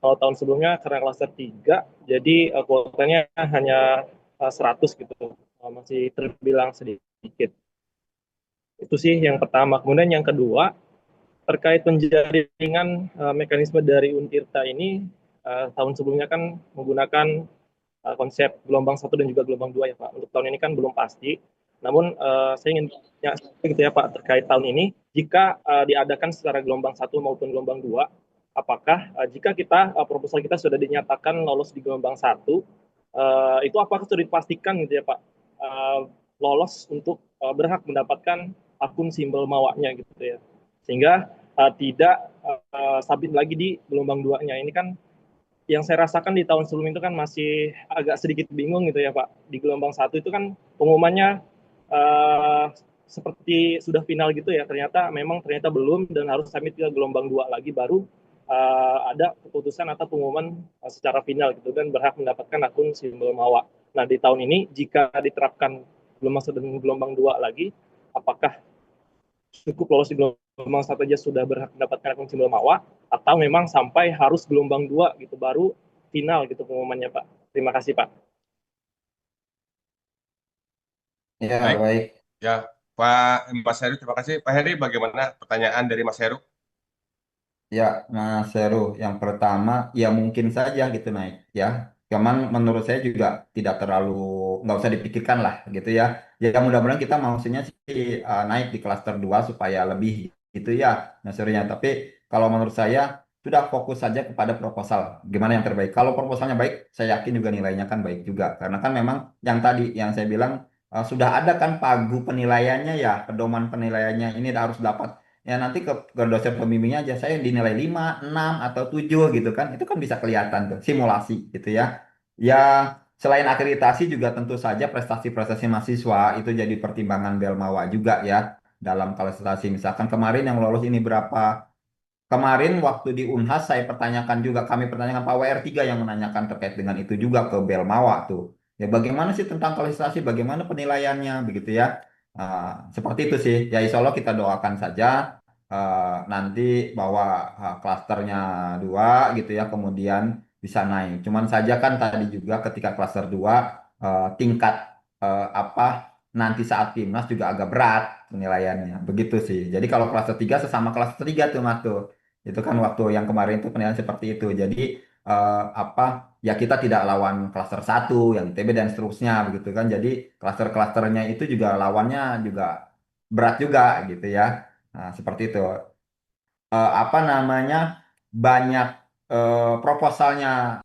kalau tahun sebelumnya karena klaster 3, jadi kuotanya hanya 100 gitu. Masih terbilang sedikit. Itu sih yang pertama. Kemudian yang kedua, terkait penjaringan mekanisme dari Untirta ini, tahun sebelumnya kan menggunakan konsep gelombang 1 dan juga gelombang 2 ya Pak. Untuk tahun ini kan belum pasti. Namun saya ingin tanya gitu ya Pak terkait tahun ini, jika diadakan secara gelombang 1 maupun gelombang 2, apakah jika proposal kita sudah dinyatakan lolos di gelombang 1, itu apakah sudah dipastikan gitu ya Pak, lolos untuk berhak mendapatkan akun simbol mawaknya gitu ya. Sehingga tidak sabit lagi di gelombang 2-nya. Ini kan yang saya rasakan di tahun sebelum itu kan masih agak sedikit bingung gitu ya Pak. Di gelombang 1 itu kan pengumumannya seperti sudah final gitu ya. Ternyata belum dan harus submit ke gelombang 2 lagi baru ada keputusan atau pengumuman secara final gitu dan berhak mendapatkan akun simbol MAWA. Nah, di tahun ini jika diterapkan gelombang 1 dan gelombang 2 lagi, apakah cukup lolos di gelombang 1 aja sudah berhak mendapatkan akun simbol MAWA atau memang sampai harus gelombang 2 gitu baru final gitu pengumumannya, Pak? Terima kasih, Pak. Ya, Baik, baik. ya Pak Mas Heru, terima kasih. Pak Heri, bagaimana pertanyaan dari Mas Heru? Ya, Mas Heru, yang pertama, ya mungkin saja gitu naik, ya. Cuman menurut saya juga tidak terlalu, nggak usah dipikirkan lah, gitu ya. Ya mudah-mudahan kita maksudnya sih naik di klaster 2 supaya lebih gitu ya, Mas Herunya. Tapi kalau menurut saya, sudah fokus saja kepada proposal. Gimana yang terbaik? Kalau proposalnya baik, saya yakin juga nilainya kan baik juga. Karena kan memang yang tadi, yang saya bilang, sudah ada kan pagu penilaiannya ya, pedoman penilaiannya ini harus dapat. Ya nanti ke dosen pembimbingnya aja saya dinilai 5, 6 atau 7 gitu kan. Itu kan bisa kelihatan tuh simulasi gitu ya. Ya selain akreditasi juga tentu saja prestasi-prestasi mahasiswa itu jadi pertimbangan Belmawa juga ya dalam kalkulasi. Misalkan kemarin yang lolos ini berapa. Kemarin waktu di Unhas saya pertanyakan juga, kami pertanyakan Pak WR3 yang menanyakan terkait dengan itu juga ke Belmawa tuh. Ya bagaimana sih tentang kalkulasi, bagaimana penilaiannya begitu ya. Seperti itu sih. Ya insya Allah kita doakan saja nanti bahwa klasternya 2 gitu ya, kemudian bisa naik. Cuman saja kan tadi juga ketika klaster 2 tingkat apa nanti saat timnas juga agak berat penilaiannya. Begitu sih. Jadi kalau klaster 3 sesama klaster 3 tuh Mas tuh. Itu kan waktu yang kemarin itu penilaian seperti itu. Jadi apa ya kita tidak lawan klaster 1 yang ITB dan seterusnya begitu kan. Jadi klaster-klasternya itu juga lawannya juga berat juga gitu ya. Nah, seperti itu. Apa namanya? Banyak proposalnya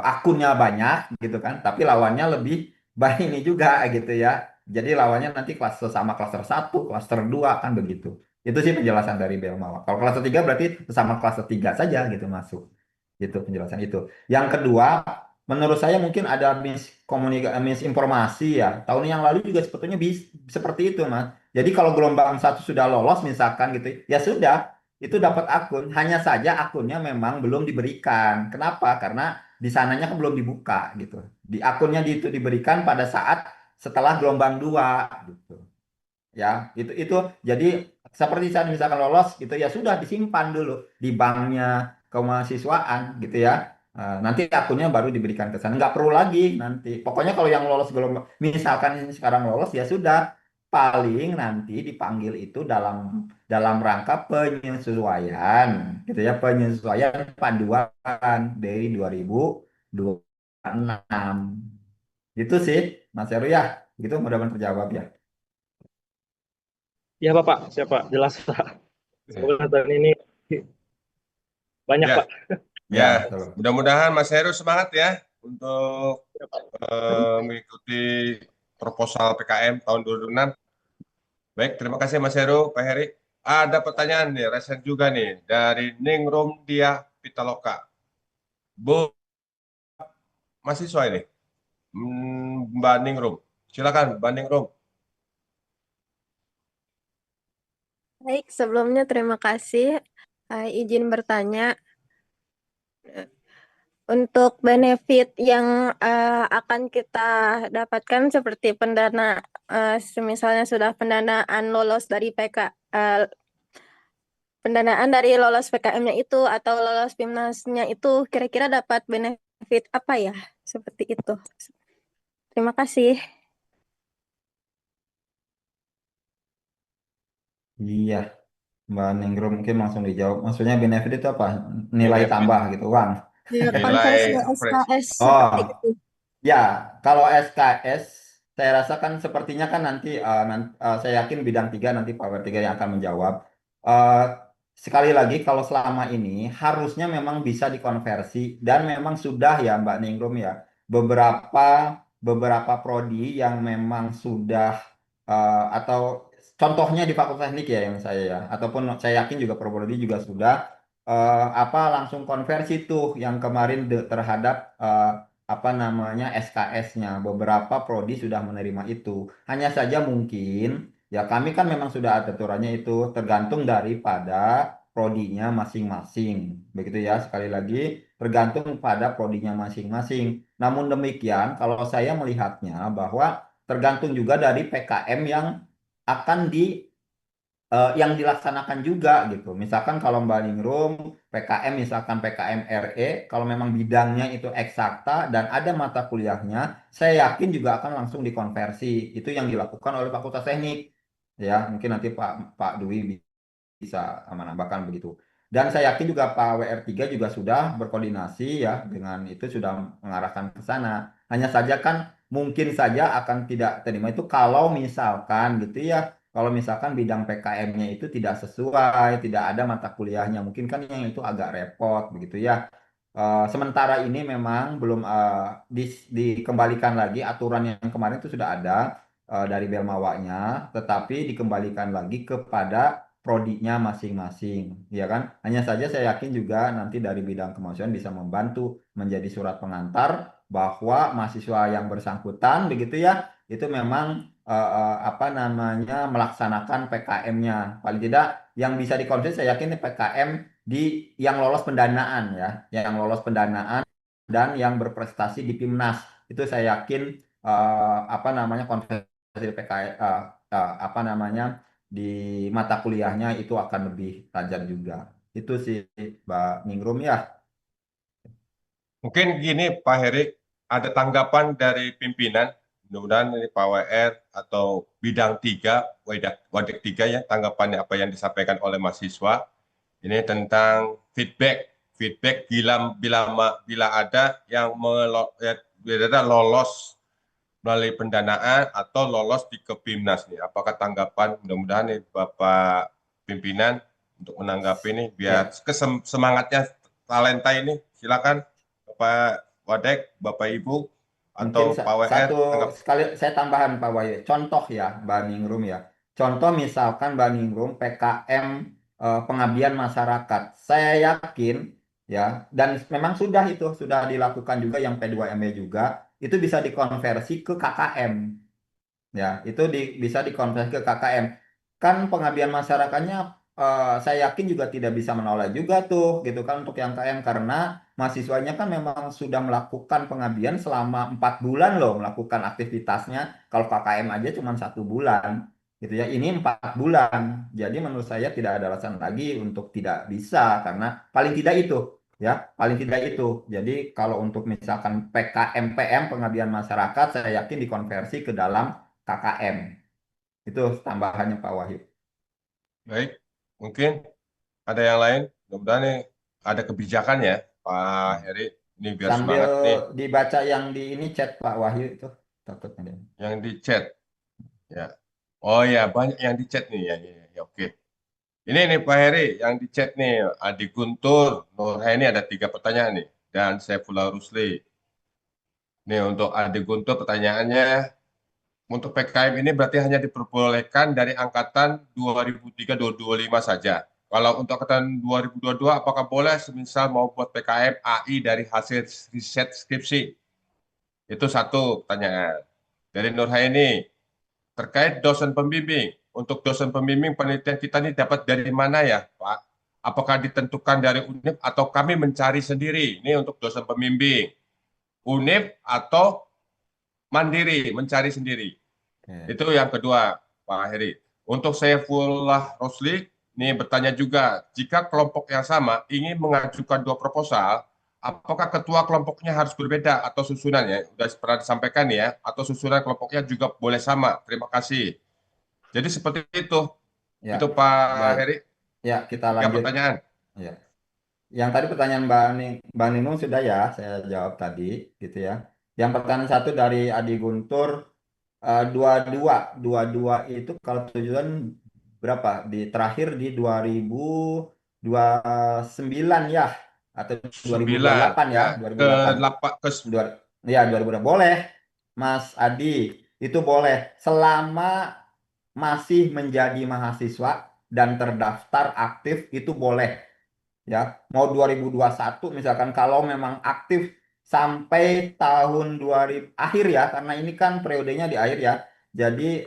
akunnya banyak gitu kan, tapi lawannya lebih banyak ini juga gitu ya. Jadi lawannya nanti kelas sesama klaster 1, klaster 2 kan begitu. Itu sih penjelasan dari Belmawa. Kalau klaster 3 berarti sesama klaster 3 saja gitu masuk. Itu penjelasan itu. Yang kedua, menurut saya mungkin ada misinformasi ya. Tahun yang lalu juga sebetulnya seperti itu, Mas. Jadi kalau gelombang 1 sudah lolos misalkan gitu, ya sudah, itu dapat akun. Hanya saja akunnya memang belum diberikan. Kenapa? Karena di sananya kan belum dibuka gitu. Di akunnya itu diberikan pada saat setelah gelombang 2 gitu. Ya, itu jadi seperti saat misalkan lolos gitu ya sudah disimpan dulu di banknya kemahasiswaan gitu ya. Nanti akunnya baru diberikan ke sana. Nggak perlu lagi nanti. Pokoknya kalau yang lolos gelombang, misalkan sekarang lolos ya sudah paling nanti dipanggil itu dalam dalam rangka penyesuaian gitu ya, penyesuaian panduan dari 2026. Itu sih Mas Heru ya. Gitu mudah-mudahan terjawab ya. Ya, Pak. Siapa? Jelas, Pak. Semoga tahun ini banyak, Ya, Pak. Ya, ya. betul. Mudah-mudahan Mas Heru semangat ya untuk Ya, Pak. mengikuti proposal PKM tahun 2026. Baik, terima kasih Mas Heru, Pak Heri. Ada pertanyaan nih, resen juga nih dari Ningrum Dia Pitaloka. Bu, mahasiswa ini, Mbak Ningrum. Silakan, Mbak Ningrum. Baik, sebelumnya terima kasih. Izin bertanya, untuk benefit yang akan kita dapatkan seperti misalnya sudah pendanaan lolos dari pendanaan dari lolos PKM-nya itu atau lolos PIMNAS-nya itu kira-kira dapat benefit apa ya? Seperti itu. Terima kasih. Iya, Mbak Ningrum mungkin langsung dijawab. Maksudnya benefit itu apa? Nilai Benefit, tambah gitu, uang. Ya, konversi nilai fresh. SKS seperti Oh, itu. ya, kalau SKS, saya rasa kan sepertinya kan nanti, saya yakin bidang 3 nanti Power 3 yang akan menjawab. Eh, Sekali lagi, kalau selama ini harusnya memang bisa dikonversi dan memang sudah ya Mbak Ningrum ya, beberapa beberapa prodi yang memang sudah atau contohnya di Fakultas Teknik ya yang saya ya, ataupun saya yakin juga prodi juga sudah apa langsung konversi tuh yang kemarin terhadap apa namanya SKS-nya. Beberapa prodi sudah menerima itu. Hanya saja mungkin ya kami kan memang sudah ada aturannya itu tergantung daripada prodinya masing-masing. Begitu ya, sekali lagi tergantung pada prodinya masing-masing. Namun demikian, kalau saya melihatnya bahwa tergantung juga dari PKM akan yang dilaksanakan juga gitu. Misalkan kalau Mbak Ningrum PKM misalkan PKM RE, kalau memang bidangnya itu eksakta dan ada mata kuliahnya, saya yakin juga akan langsung dikonversi. Itu yang dilakukan oleh Fakultas Teknik. Ya, mungkin nanti Pak Dwi bisa menambahkan begitu. Dan saya yakin juga Pak WR3 juga sudah berkoordinasi ya dengan itu sudah mengarahkan ke sana. Hanya saja kan mungkin saja akan tidak terima itu kalau misalkan gitu ya, kalau misalkan bidang PKM-nya itu tidak sesuai, tidak ada mata kuliahnya, mungkin kan yang itu agak repot begitu ya. Sementara ini memang belum dikembalikan lagi aturan yang kemarin itu sudah ada dari Belmawanya, tetapi dikembalikan lagi kepada prodinya masing-masing, ya kan? Hanya saja saya yakin juga nanti dari bidang kemahasiswaan bisa membantu menjadi surat pengantar bahwa mahasiswa yang bersangkutan begitu ya, itu memang apa namanya melaksanakan PKM-nya. Paling tidak yang bisa dikonfirmasi saya yakin ini PKM yang lolos pendanaan ya, yang lolos pendanaan dan yang berprestasi di PIMNAS. Itu saya yakin apa namanya konversi PKM apa namanya di mata kuliahnya itu akan lebih tajam juga. Itu sih Mbak Ningrum ya. Mungkin gini Pak Heri, ada tanggapan dari pimpinan, mudah-mudahan ini Pak WR atau bidang 3, Wadik 3 ya, tanggapannya apa yang disampaikan oleh mahasiswa. Ini tentang feedback bila ada yang lolos melalui pendanaan atau lolos di Kepimnas nih. Apakah tanggapan mudah-mudahan nih Bapak pimpinan untuk menanggapi ini biar semangatnya talenta ini silakan Bapak Wadek, Bapak Ibu atau Mungkin Pak WR satu sekali saya tambahan Pak Wahyu. Contoh ya Mbak Ningrum ya. Contoh misalkan Mbak Ningrum PKM pengabdian masyarakat. Saya yakin ya dan memang sudah dilakukan juga yang P2ME juga itu bisa dikonversi ke KKM. Ya, itu bisa dikonversi ke KKM. Kan pengabdian masyarakatnya saya yakin juga tidak bisa menolak juga tuh gitu kan untuk yang KM karena mahasiswanya kan memang sudah melakukan pengabdian selama 4 bulan loh melakukan aktivitasnya. Kalau KKM aja cuma 1 bulan gitu ya. Ini 4 bulan. Jadi menurut saya tidak ada alasan lagi untuk tidak bisa karena paling tidak itu ya paling tidak itu. Jadi kalau untuk misalkan PKM PM pengabdian masyarakat saya yakin dikonversi ke dalam KKM. Itu tambahannya Pak Wahyu. baik, mungkin ada yang lain. Mudah-mudahan nih ada kebijakan ya Pak Heri. Ini biar Sambil semangat nih dibaca yang di ini chat Pak Wahyu itu takutnya. yang di chat. Ya. Oh ya, banyak yang di chat nih. Ya, oke. Ini nih Pak Heri, yang di chat nih, Adi Guntur, Nurhaini ada 3 pertanyaan nih, dan Saifullah Rusli. Nih untuk Adi Guntur pertanyaannya, untuk PKM ini berarti hanya diperbolehkan dari angkatan 2003-2025 saja. Kalau untuk angkatan 2022, apakah boleh semisal mau buat PKM AI dari hasil riset skripsi? Itu satu pertanyaan. Dari Nurhaini, terkait dosen pembimbing, untuk dosen pembimbing penelitian kita ini dapat dari mana ya, Pak? Apakah ditentukan dari UNIF atau kami mencari sendiri? Ini untuk dosen pembimbing. UNIF atau mandiri, mencari sendiri. Itu yang kedua, Pak Heri. Untuk Saifullah Rosli, ini bertanya juga, jika kelompok yang sama ingin mengajukan 2 proposal, apakah ketua kelompoknya harus berbeda atau susunannya? Sudah pernah disampaikan ya, atau susunan kelompoknya juga boleh sama. Terima kasih. Jadi seperti itu. Ya, Itu Pak baik. Heri. Ya, kita 3 lanjut. pertanyaan. Ya. Yang tadi pertanyaan Mbak Ningrum sudah ya, saya jawab tadi gitu ya. Yang pertanyaan satu dari Adi Guntur, 22 itu kalau tujuan berapa? Terakhir di 2029 ya atau 9. 2028 ya, Ya, 2028. Ya, 2000 boleh, Mas Adi, itu boleh selama masih menjadi mahasiswa dan terdaftar aktif itu boleh ya. Mau 2021 misalkan kalau memang aktif sampai tahun 2000 akhir ya karena ini kan periodenya di akhir ya. Jadi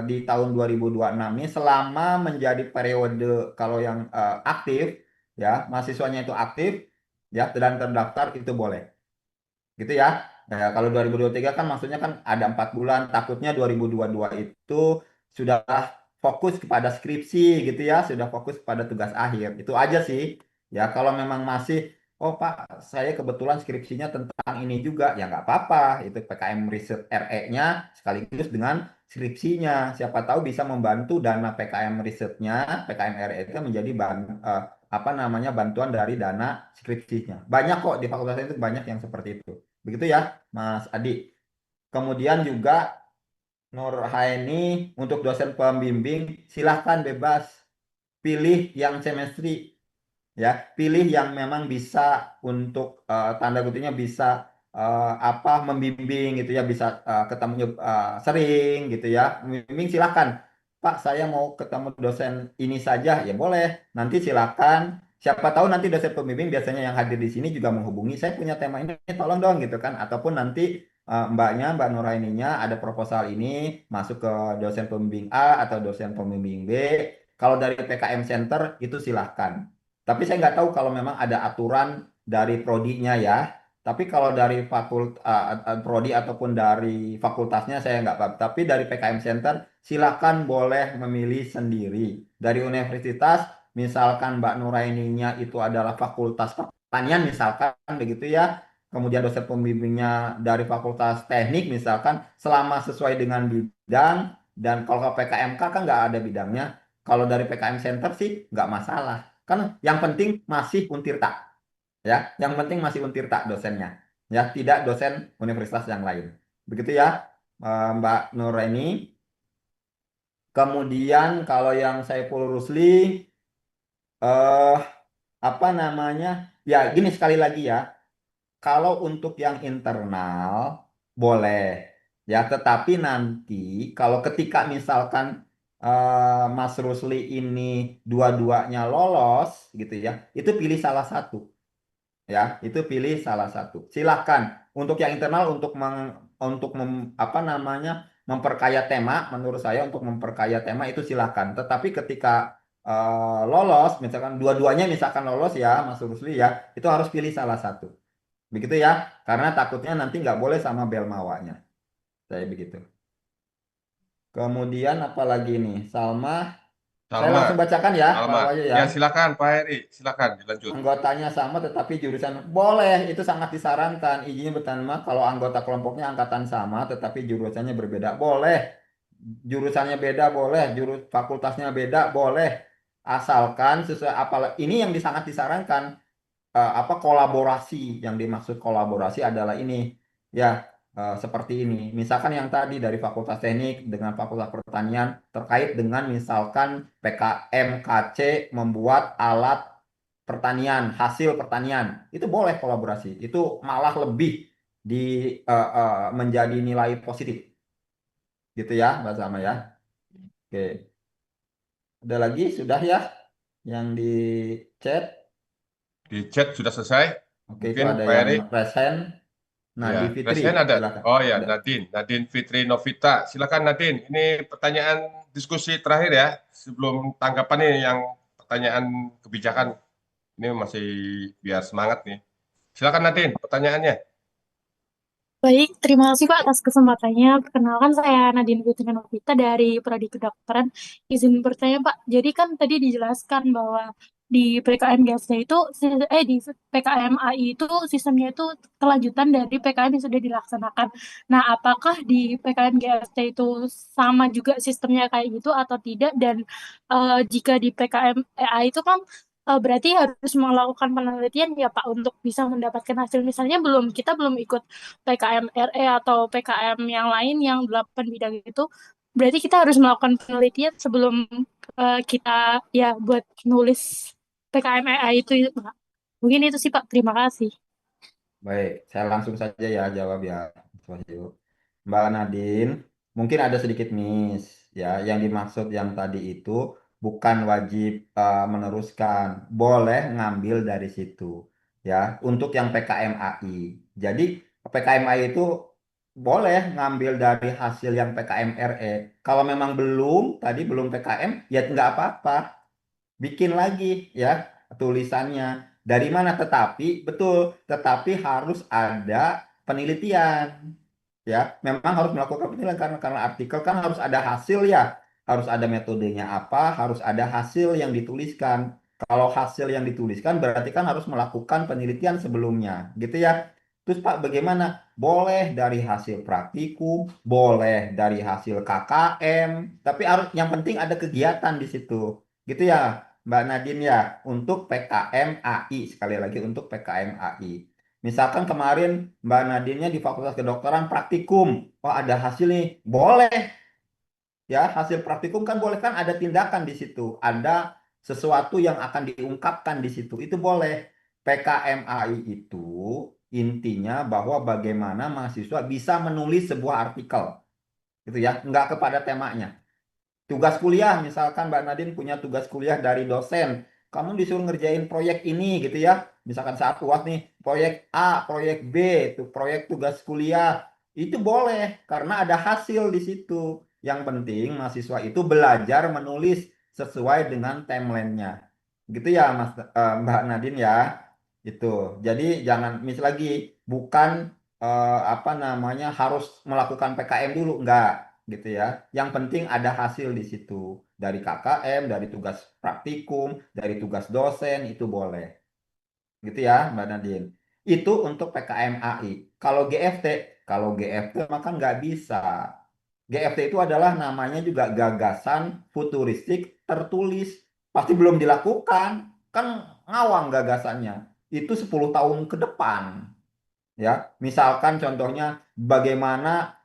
di tahun 2026 ini selama menjadi periode kalau yang aktif ya mahasiswanya itu aktif ya dan terdaftar itu boleh gitu ya. Nah, kalau 2023 kan maksudnya kan ada 4 bulan, takutnya 2022 itu sudah fokus kepada skripsi gitu ya, sudah fokus kepada tugas akhir. Itu aja sih. Ya kalau memang masih, oh Pak, saya kebetulan skripsinya tentang ini juga, ya nggak apa-apa. Itu PKM Riset RE-nya sekaligus dengan skripsinya. Siapa tahu bisa membantu dana PKM Risetnya, PKM RE itu menjadi apa namanya bantuan dari dana skripsinya. Banyak kok di fakultas itu banyak yang seperti itu. Begitu ya, Mas Adi. Kemudian juga Nur Haini untuk dosen pembimbing silahkan bebas pilih yang semestri ya, pilih yang memang bisa untuk tanda kutipnya bisa apa membimbing gitu ya, bisa ketemu sering gitu ya. Membimbing silahkan. Pak, saya mau ketemu dosen ini saja, ya boleh. Nanti silakan. Siapa tahu nanti dosen pembimbing biasanya yang hadir di sini juga menghubungi, saya punya tema ini, tolong dong gitu kan. Ataupun nanti Mbak Nuraininya ada proposal ini masuk ke dosen pembimbing A atau dosen pembimbing B. Kalau dari PKM Center itu silahkan. Tapi saya nggak tahu kalau memang ada aturan dari prodinya ya. Tapi kalau dari prodi ataupun dari fakultasnya saya nggak paham. Tapi dari PKM Center silakan boleh memilih sendiri. Dari universitas misalkan Mbak Nuraininya itu adalah fakultas pertanian misalkan begitu ya. Kemudian dosen pembimbingnya dari fakultas teknik misalkan selama sesuai dengan bidang dan kalau ke PKMK kan nggak ada bidangnya. Kalau dari PKM Center sih nggak masalah. Kan yang penting masih Untirta ya, yang penting masih Untirta dosennya ya, tidak dosen universitas yang lain. Begitu ya Mbak Nuraini. Kemudian kalau yang Saiful Rusli eh apa namanya? Ya, gini sekali lagi ya. Kalau untuk yang internal boleh ya, tetapi nanti kalau ketika misalkan Mas Rusli ini dua-duanya lolos gitu ya, itu pilih salah satu ya, itu pilih salah satu. Silakan untuk yang internal apa namanya memperkaya tema, menurut saya untuk memperkaya tema itu silakan. Tetapi ketika lolos, misalkan dua-duanya misalkan lolos ya, Mas Rusli ya, itu harus pilih salah satu. Begitu ya, karena takutnya nanti nggak boleh sama bel mawanya. Saya begitu. Kemudian apalagi nih, Salma. Saya Salma, langsung bacakan ya, Pak Salma. Wahyu ya. Ya silakan Pak Heri, silakan dilanjut. Anggotanya sama tetapi jurusan boleh, itu sangat disarankan. Izinnya bertambah kalau anggota kelompoknya angkatan sama tetapi jurusannya berbeda. Boleh. Jurusannya beda boleh, fakultasnya beda boleh. Asalkan sesuai apa ini yang sangat disarankan apa kolaborasi. Yang dimaksud kolaborasi adalah ini ya, seperti ini. Misalkan yang tadi dari Fakultas Teknik dengan Fakultas Pertanian terkait dengan misalkan PKMKC membuat alat pertanian, hasil pertanian, itu boleh kolaborasi. Itu malah lebih di menjadi nilai positif. Gitu ya, Mbak Sama ya. Oke. Ada lagi sudah ya yang di chat. Di chat sudah selesai. Oke, itu Mungkin ada Pak yang Heri. resen. Ya, Nadi Fitri, presiden ada. silakan. Oh ya, Ada. Nadine Fitri Novita. Silakan Nadine. Ini pertanyaan diskusi terakhir ya. Sebelum tanggapan nih yang pertanyaan kebijakan. Ini masih biar semangat nih. Silakan Nadine, pertanyaannya. Baik, terima kasih Pak atas kesempatannya. Perkenalkan saya Nadine Fitri Novita dari Prodi Kedokteran. Izin bertanya Pak, jadi kan tadi dijelaskan bahwa di PKM GSD itu, di PKM AI itu sistemnya itu kelanjutan dari PKM yang sudah dilaksanakan. Nah, apakah di PKM GSD itu sama juga sistemnya kayak gitu atau tidak? Dan jika di PKM AI itu kan berarti harus melakukan penelitian ya Pak untuk bisa mendapatkan hasil. Misalnya kita belum ikut PKM RE atau PKM yang lain yang 8 bidang itu, berarti kita harus melakukan penelitian sebelum kita ya buat nulis PKM AI itu Pak. Mungkin itu sih Pak, terima kasih. Baik, saya langsung saja ya jawab ya, Mas Wahyu. Mbak Nadine, mungkin ada sedikit miss ya. Yang dimaksud yang tadi itu bukan wajib meneruskan, boleh ngambil dari situ ya. Untuk yang PKM AI. Jadi PKM AI itu boleh ngambil dari hasil yang PKM RE. Kalau memang belum, tadi belum PKM, ya nggak apa-apa. Bikin lagi ya tulisannya. Dari mana? Tetapi, betul, tetapi harus ada penelitian. Ya, memang harus melakukan penelitian karena artikel kan harus ada hasil ya. Harus ada metodenya apa, harus ada hasil yang dituliskan. Kalau hasil yang dituliskan berarti kan harus melakukan penelitian sebelumnya, gitu ya. Terus Pak, bagaimana? Boleh dari hasil praktikum, boleh dari hasil KKM, tapi harus yang penting ada kegiatan di situ. Gitu ya, Mbak Nadine ya, untuk PKM AI, sekali lagi untuk PKM AI. Misalkan kemarin Mbak Nadine di Fakultas Kedokteran praktikum, oh ada hasil nih, boleh ya hasil praktikum kan boleh kan ada tindakan di situ, ada sesuatu yang akan diungkapkan di situ, itu boleh. PKMAI itu intinya bahwa bagaimana mahasiswa bisa menulis sebuah artikel, gitu ya, nggak kepada temanya. Tugas kuliah, misalkan Mbak Nadine punya tugas kuliah dari dosen, kamu disuruh ngerjain proyek ini gitu ya. Misalkan saat UAS nih, proyek A, proyek B, itu proyek tugas kuliah, itu boleh karena ada hasil di situ. Yang penting mahasiswa itu belajar menulis sesuai dengan timelinenya. Gitu ya Mbak Nadine ya. Itu. Jadi jangan miss lagi, bukan apa namanya harus melakukan PKM dulu, enggak gitu ya. Yang penting ada hasil di situ. Dari KKM, dari tugas praktikum, dari tugas dosen, itu boleh. Gitu ya, Mbak Nadine. Itu untuk PKM AI. Kalau GFT maka nggak bisa. GFT itu adalah namanya juga gagasan futuristik tertulis. Pasti belum dilakukan. Kan ngawang gagasannya. Itu 10 tahun ke depan. Ya, misalkan contohnya bagaimana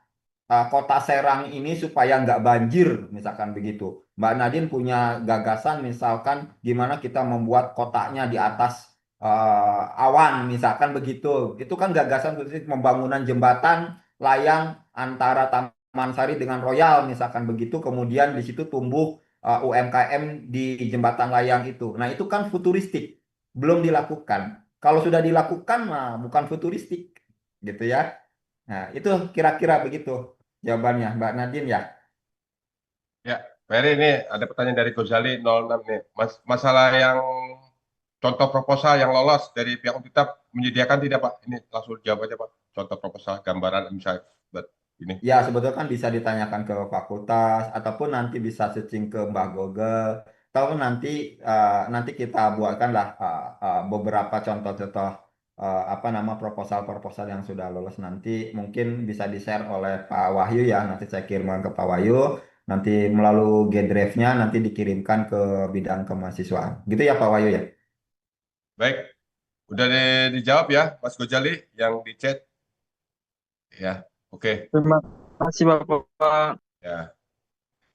kota Serang ini supaya nggak banjir, misalkan begitu. Mbak Nadine punya gagasan, misalkan gimana kita membuat kotanya di atas awan, misalkan begitu. Itu kan gagasan pembangunan jembatan layang antara Taman Sari dengan Royal, misalkan begitu. Kemudian di situ tumbuh UMKM di jembatan layang itu. Nah, itu kan futuristik, belum dilakukan. Kalau sudah dilakukan, nah, bukan futuristik, gitu ya. Nah, itu kira-kira begitu jawabannya, Mbak Nadine ya. Ya, Pak Heri, ini ada pertanyaan dari Gozali 06 nih. Masalah yang contoh proposal yang lolos dari pihak kita menyediakan tidak, Pak? Ini langsung jawab aja, Pak. Contoh proposal gambaran misalnya buat ini. Ya, sebetulnya kan bisa ditanyakan ke fakultas ataupun nanti bisa searching ke Mbak Google. Atau nanti kita buatkanlah beberapa contoh-contoh apa nama proposal-proposal yang sudah lolos, nanti mungkin bisa di-share oleh Pak Wahyu ya. Nanti saya kirimkan ke Pak Wahyu. Nanti melalui G-Drive-nya nanti dikirimkan ke bidang kemahasiswaan. Gitu ya Pak Wahyu ya. Baik, udah dijawab ya, Mas Gozali yang di chat. Ya, oke. Terima kasih Bapak. Ya,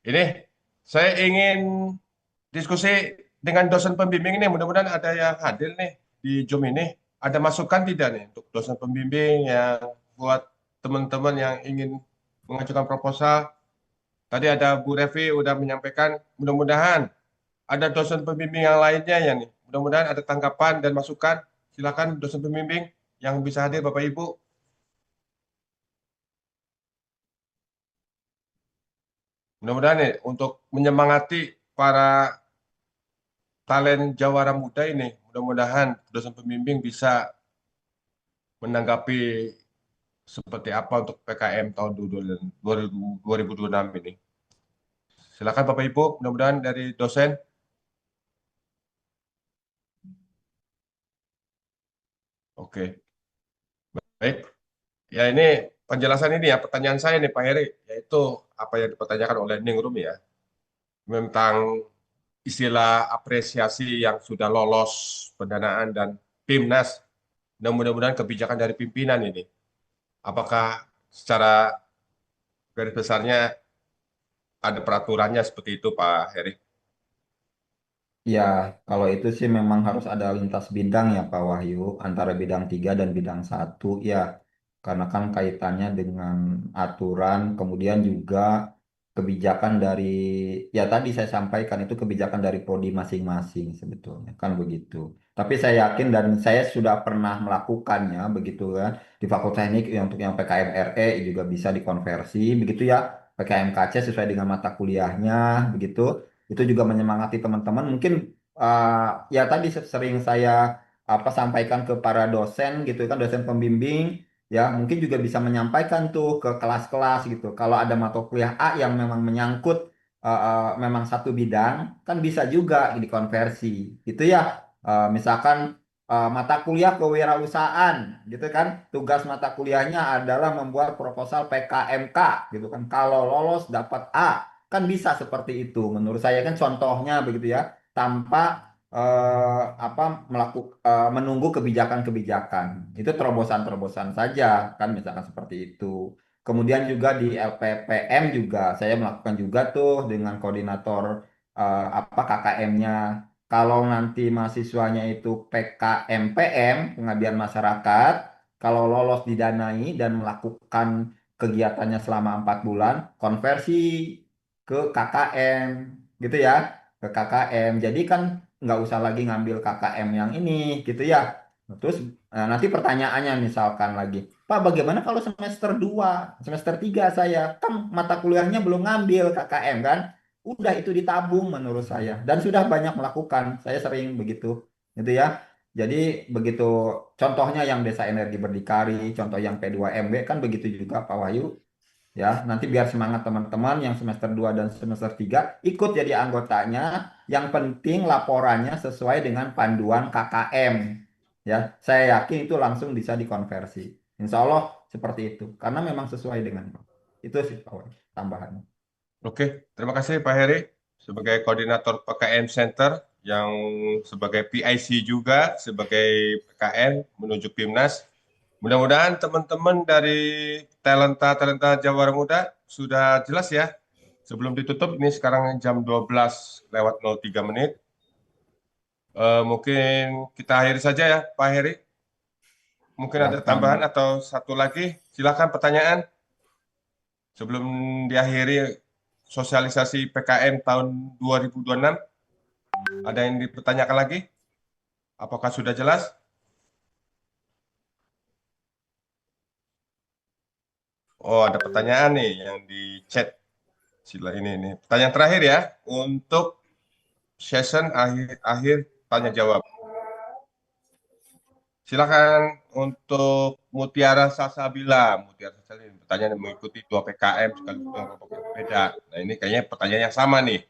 ini saya ingin diskusi dengan dosen pembimbing ini. Mudah-mudahan ada yang hadir nih di Zoom ini. Ada masukan tidak nih untuk dosen pembimbing yang buat teman-teman yang ingin mengajukan proposal? Tadi ada Bu Revi udah menyampaikan, mudah-mudahan ada dosen pembimbing yang lainnya ya nih. Mudah-mudahan ada tanggapan dan masukan. Silakan dosen pembimbing yang bisa hadir Bapak Ibu. Mudah-mudahan nih untuk menyemangati para talent Jawara muda ini, mudah-mudahan dosen pembimbing bisa menanggapi seperti apa untuk PKM tahun 2026 ini. Silakan Bapak Ibu, mudah-mudahan dari dosen. Oke, baik. Ya ini penjelasan ini ya, pertanyaan saya nih Pak Heri, yaitu apa yang dipertanyakan oleh Ningrum ya, tentang istilah apresiasi yang sudah lolos pendanaan dan PIMNAS, dan mudah-mudahan kebijakan dari pimpinan ini. Apakah secara garis besarnya ada peraturannya seperti itu Pak Heri? Ya, kalau itu sih memang harus ada lintas bidang ya Pak Wahyu, antara bidang 3 dan bidang 1 ya. Karena kan kaitannya dengan aturan, kemudian juga kebijakan dari, ya tadi saya sampaikan itu kebijakan dari prodi masing-masing sebetulnya, kan begitu. Tapi saya yakin dan saya sudah pernah melakukannya begitu kan di Fakultas Teknik untuk yang PKM RE juga bisa dikonversi begitu ya. PKM KC sesuai dengan mata kuliahnya begitu. Itu juga menyemangati teman-teman. Mungkin ya tadi sering saya sampaikan ke para dosen gitu kan, dosen pembimbing ya, mungkin juga bisa menyampaikan tuh ke kelas-kelas gitu. Kalau ada mata kuliah A yang memang menyangkut memang satu bidang, kan bisa juga dikonversi gitu ya. Misalkan mata kuliah kewirausahaan gitu kan, tugas mata kuliahnya adalah membuat proposal PKMK gitu kan. Kalau lolos dapat A, kan bisa seperti itu. Menurut saya kan contohnya begitu ya, tanpa menunggu kebijakan-kebijakan. Itu terobosan-terobosan saja kan, misalkan seperti itu. Kemudian juga di LPPM juga saya melakukan juga tuh dengan koordinator KKM-nya. Kalau nanti mahasiswanya itu PKMPM, pengabdian masyarakat, kalau lolos didanai dan melakukan kegiatannya selama 4 bulan, konversi ke KKM, gitu ya, ke KKM. Jadi kan nggak usah lagi ngambil KKM yang ini, gitu ya. Terus nanti pertanyaannya misalkan lagi, Pak, bagaimana kalau semester 2, semester 3 saya? Kan mata kuliahnya belum ngambil KKM kan? Udah itu ditabung menurut saya. Dan sudah banyak melakukan. Saya sering begitu. Gitu ya. Jadi begitu contohnya yang Desa Energi Berdikari, contoh yang P2MB kan begitu juga Pak Wahyu. Ya, nanti biar semangat teman-teman yang semester 2 dan semester 3 ikut jadi anggotanya. Yang penting laporannya sesuai dengan panduan KKM. Ya, saya yakin itu langsung bisa dikonversi. Insya Allah seperti itu. Karena memang sesuai dengan itu sih Pak Wahyu, tambahannya. Oke, terima kasih Pak Heri sebagai koordinator PKM Center yang sebagai PIC juga sebagai PKM menuju PIMNAS. Mudah-mudahan teman-teman dari talenta Jawara Muda sudah jelas ya. Sebelum ditutup, ini sekarang jam 12:03. Mungkin kita akhiri saja ya Pak Heri. Mungkin Ya, ada tambahan atau satu lagi. Silakan pertanyaan sebelum diakhiri sosialisasi PKM tahun 2026. Ada yang dipertanyakan lagi? Apakah sudah jelas? Oh, ada pertanyaan nih yang di chat. Sila ini. Pertanyaan terakhir ya untuk session akhir tanya jawab. Silakan untuk Mutiara Salsabila. Mutiara Salsabila pertanyaan mengikuti 2 PKM sekaligus kelompok berbeda. Nah, ini kayaknya pertanyaan yang sama nih.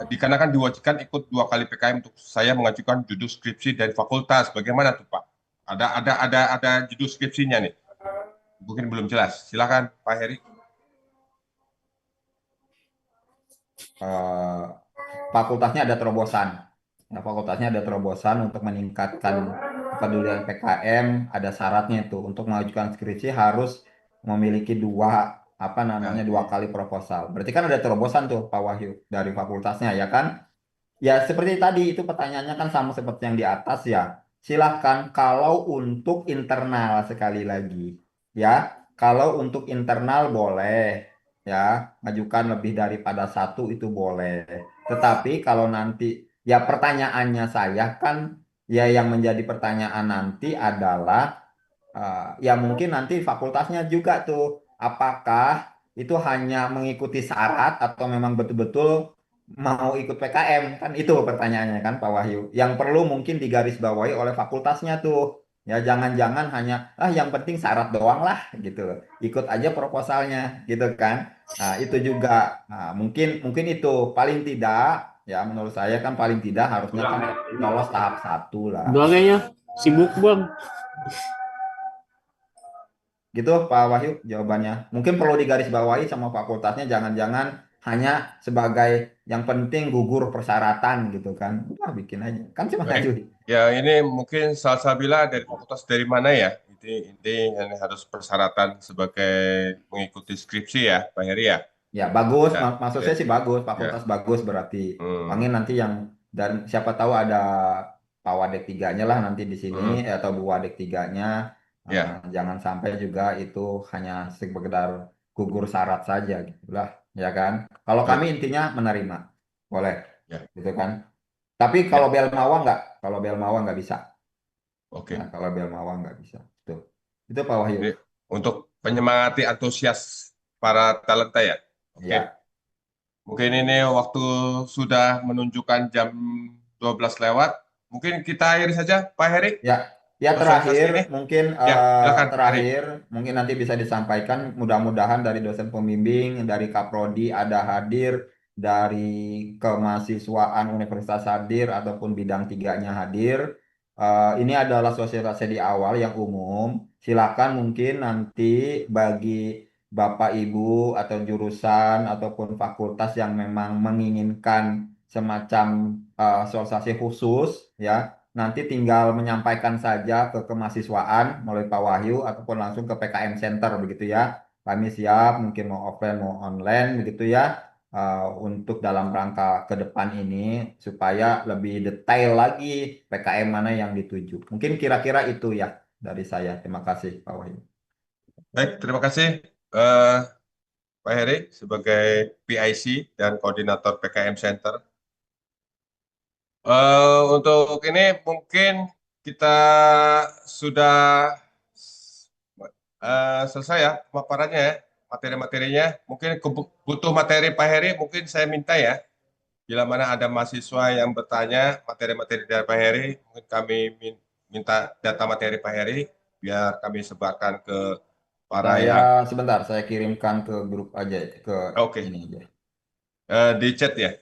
Dikarenakan diwajibkan ikut 2 kali PKM untuk saya mengajukan judul skripsi dari fakultas. Bagaimana tuh Pak? Ada judul skripsinya nih. Mungkin belum jelas. Silakan Pak Heri. Fakultasnya ada terobosan. Nah, fakultasnya ada terobosan untuk meningkatkan kepedulian PKM. Ada syaratnya itu untuk mengajukan skripsi harus memiliki dua kali proposal. Berarti kan ada terobosan tuh Pak Wahyu dari fakultasnya ya kan? Ya seperti tadi itu pertanyaannya kan sama seperti yang di atas ya. Silahkan kalau untuk internal sekali lagi ya. Kalau untuk internal boleh ya, majukan lebih daripada satu itu boleh. Tetapi kalau nanti ya pertanyaannya saya kan ya yang menjadi pertanyaan nanti adalah ya mungkin nanti fakultasnya juga tuh apakah itu hanya mengikuti syarat atau memang betul-betul mau ikut PKM kan itu pertanyaannya kan Pak Wahyu. Yang perlu mungkin digarisbawahi oleh fakultasnya tuh. Ya jangan-jangan hanya yang penting syarat doang lah gitu. Ikut aja proposalnya gitu kan. Nah, itu juga mungkin itu paling tidak ya menurut saya kan paling tidak harusnya kan lolos tahap 1 lah. Udah kayaknya sibuk Bang. Gitu Pak Wahyu jawabannya. Mungkin perlu digarisbawahi sama fakultasnya jangan-jangan hanya sebagai yang penting gugur persyaratan gitu kan. Wah, bikin aja. Kan cuma Baik. ngajuin. Ya, ini mungkin Salsabila dari fakultas dari mana ya? Ini harus persyaratan sebagai mengikuti skripsi ya, Pak Heri ya? Ya bagus, Ya, maksud ya. saya sih bagus, fakultas bagus berarti. Panggil nanti yang dan siapa tahu ada Pak Wadek 3-nya lah nanti di sini atau Bu Wadek 3-nya. Ya. Jangan sampai juga itu hanya sekedar gugur syarat saja gitu lah, ya kan? Kalau kami intinya menerima, boleh, Ya. gitu kan? Tapi Ya, kalau Belmawa nggak, kalau Belmawa nggak bisa. oke. Nah, kalau Belmawa nggak bisa. Tuh. Itu Pak Wahyu. Ini untuk menyemangati antusias para talenta ya. Oke. Ya. Mungkin ini waktu sudah menunjukkan jam 12 lewat. Mungkin kita akhiri saja, Pak Heri, Ya, sosialisasi ini. mungkin Ya, silakan, Pak Heri. mungkin nanti bisa disampaikan mudah-mudahan dari dosen pembimbing, dari Kaprodi ada hadir, dari kemahasiswaan Universitas hadir ataupun bidang tiganya hadir. Ini adalah sosialisasi di awal yang umum. Silakan mungkin nanti bagi Bapak Ibu atau jurusan ataupun fakultas yang memang menginginkan semacam sosialisasi khusus ya. Nanti tinggal menyampaikan saja ke kemahasiswaan melalui Pak Wahyu ataupun langsung ke PKM Center begitu ya. Kami siap mungkin mau offline mau online begitu ya untuk dalam rangka ke depan ini supaya lebih detail lagi PKM mana yang dituju. Mungkin kira-kira itu ya dari saya. Terima kasih Pak Wahyu. Baik, terima kasih eh, Pak Heri sebagai PIC dan koordinator PKM Center. Untuk ini mungkin kita sudah selesai ya pemaparannya ya, materi-materinya. Mungkin butuh materi Pak Heri, mungkin saya minta ya, bila mana ada mahasiswa yang bertanya materi-materi dari Pak Heri, mungkin kami minta data materi Pak Heri, biar kami sebarkan ke para yang... Sebentar, saya kirimkan ke grup aja ke Oke. ini aja. Di chat ya.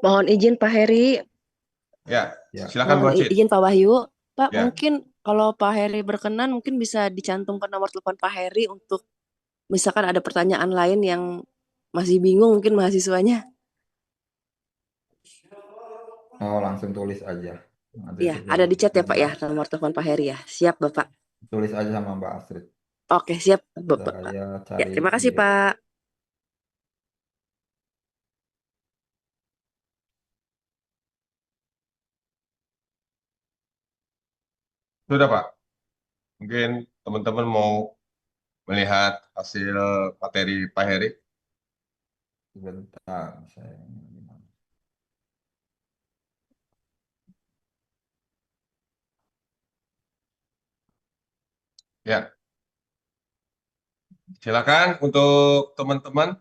Mohon izin Pak Heri, Ya, Ya. silakan Bu mohon Acit. izin Pak Wahyu. Pak, Ya. mungkin kalau Pak Heri berkenan, mungkin bisa dicantumkan nomor telepon Pak Heri untuk misalkan ada pertanyaan lain yang masih bingung mungkin mahasiswanya. Oh, langsung tulis aja. Nanti Iya, segera ada di chat ya Pak ya, disampaikan. nomor telepon Pak Heri ya. Siap Bapak. Tulis aja sama Mbak Astrid. Oke, siap Bapak. Saya Ya, cari terima kasih sendiri. Pak. Sudah Pak. Mungkin teman-teman mau melihat hasil materi Pak Heri. Sebentar, saya Ya. Silakan untuk teman-teman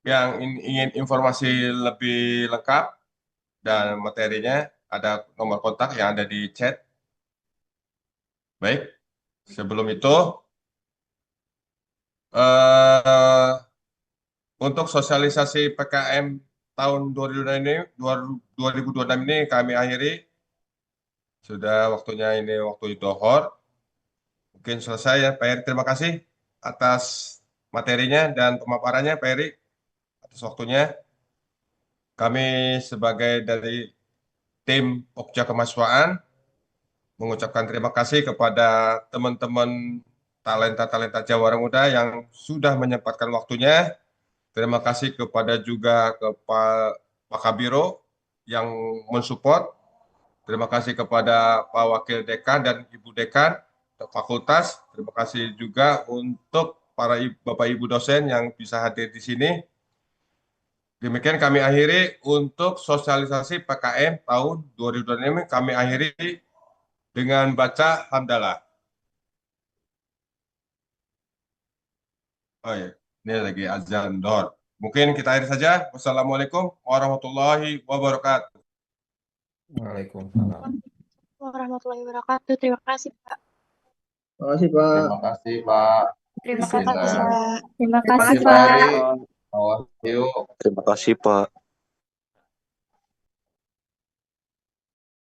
yang ingin informasi lebih lengkap dan materinya, ada nomor kontak yang ada di chat. Baik, sebelum itu untuk sosialisasi PKM tahun 2026 ini kami akhiri. Sudah waktunya ini waktu Dohor. Mungkin selesai ya Pak Heri. Terima kasih atas materinya dan pemaparannya Pak Heri, atas waktunya. Kami sebagai dari tim Pokja Kemahasiswaan mengucapkan terima kasih kepada teman-teman talenta-talenta Jawara Muda yang sudah menyempatkan waktunya. Terima kasih kepada juga Pak Kabiro yang mensupport. Terima kasih kepada Pak Wakil Dekan dan Ibu Dekan Fakultas. Terima kasih juga untuk para Bapak Ibu dosen yang bisa hadir di sini. Demikian kami akhiri untuk sosialisasi PKM tahun 2025. Kami akhiri dengan baca hamdalah. Oh ya, ini lagi azan dohor. Mungkin kita akhiri saja. Wassalamualaikum warahmatullahi wabarakatuh. Waalaikumsalam. Warahmatullahi wabarakatuh. Terima kasih, Pak. Terima kasih, Pak. Terima kasih, Pak. Terima kasih, kasih, Pak. Pak. Terima Terima kasih, kasih, Pak Pak. Heri. Pak Wahyu. Terima kasih, Pak.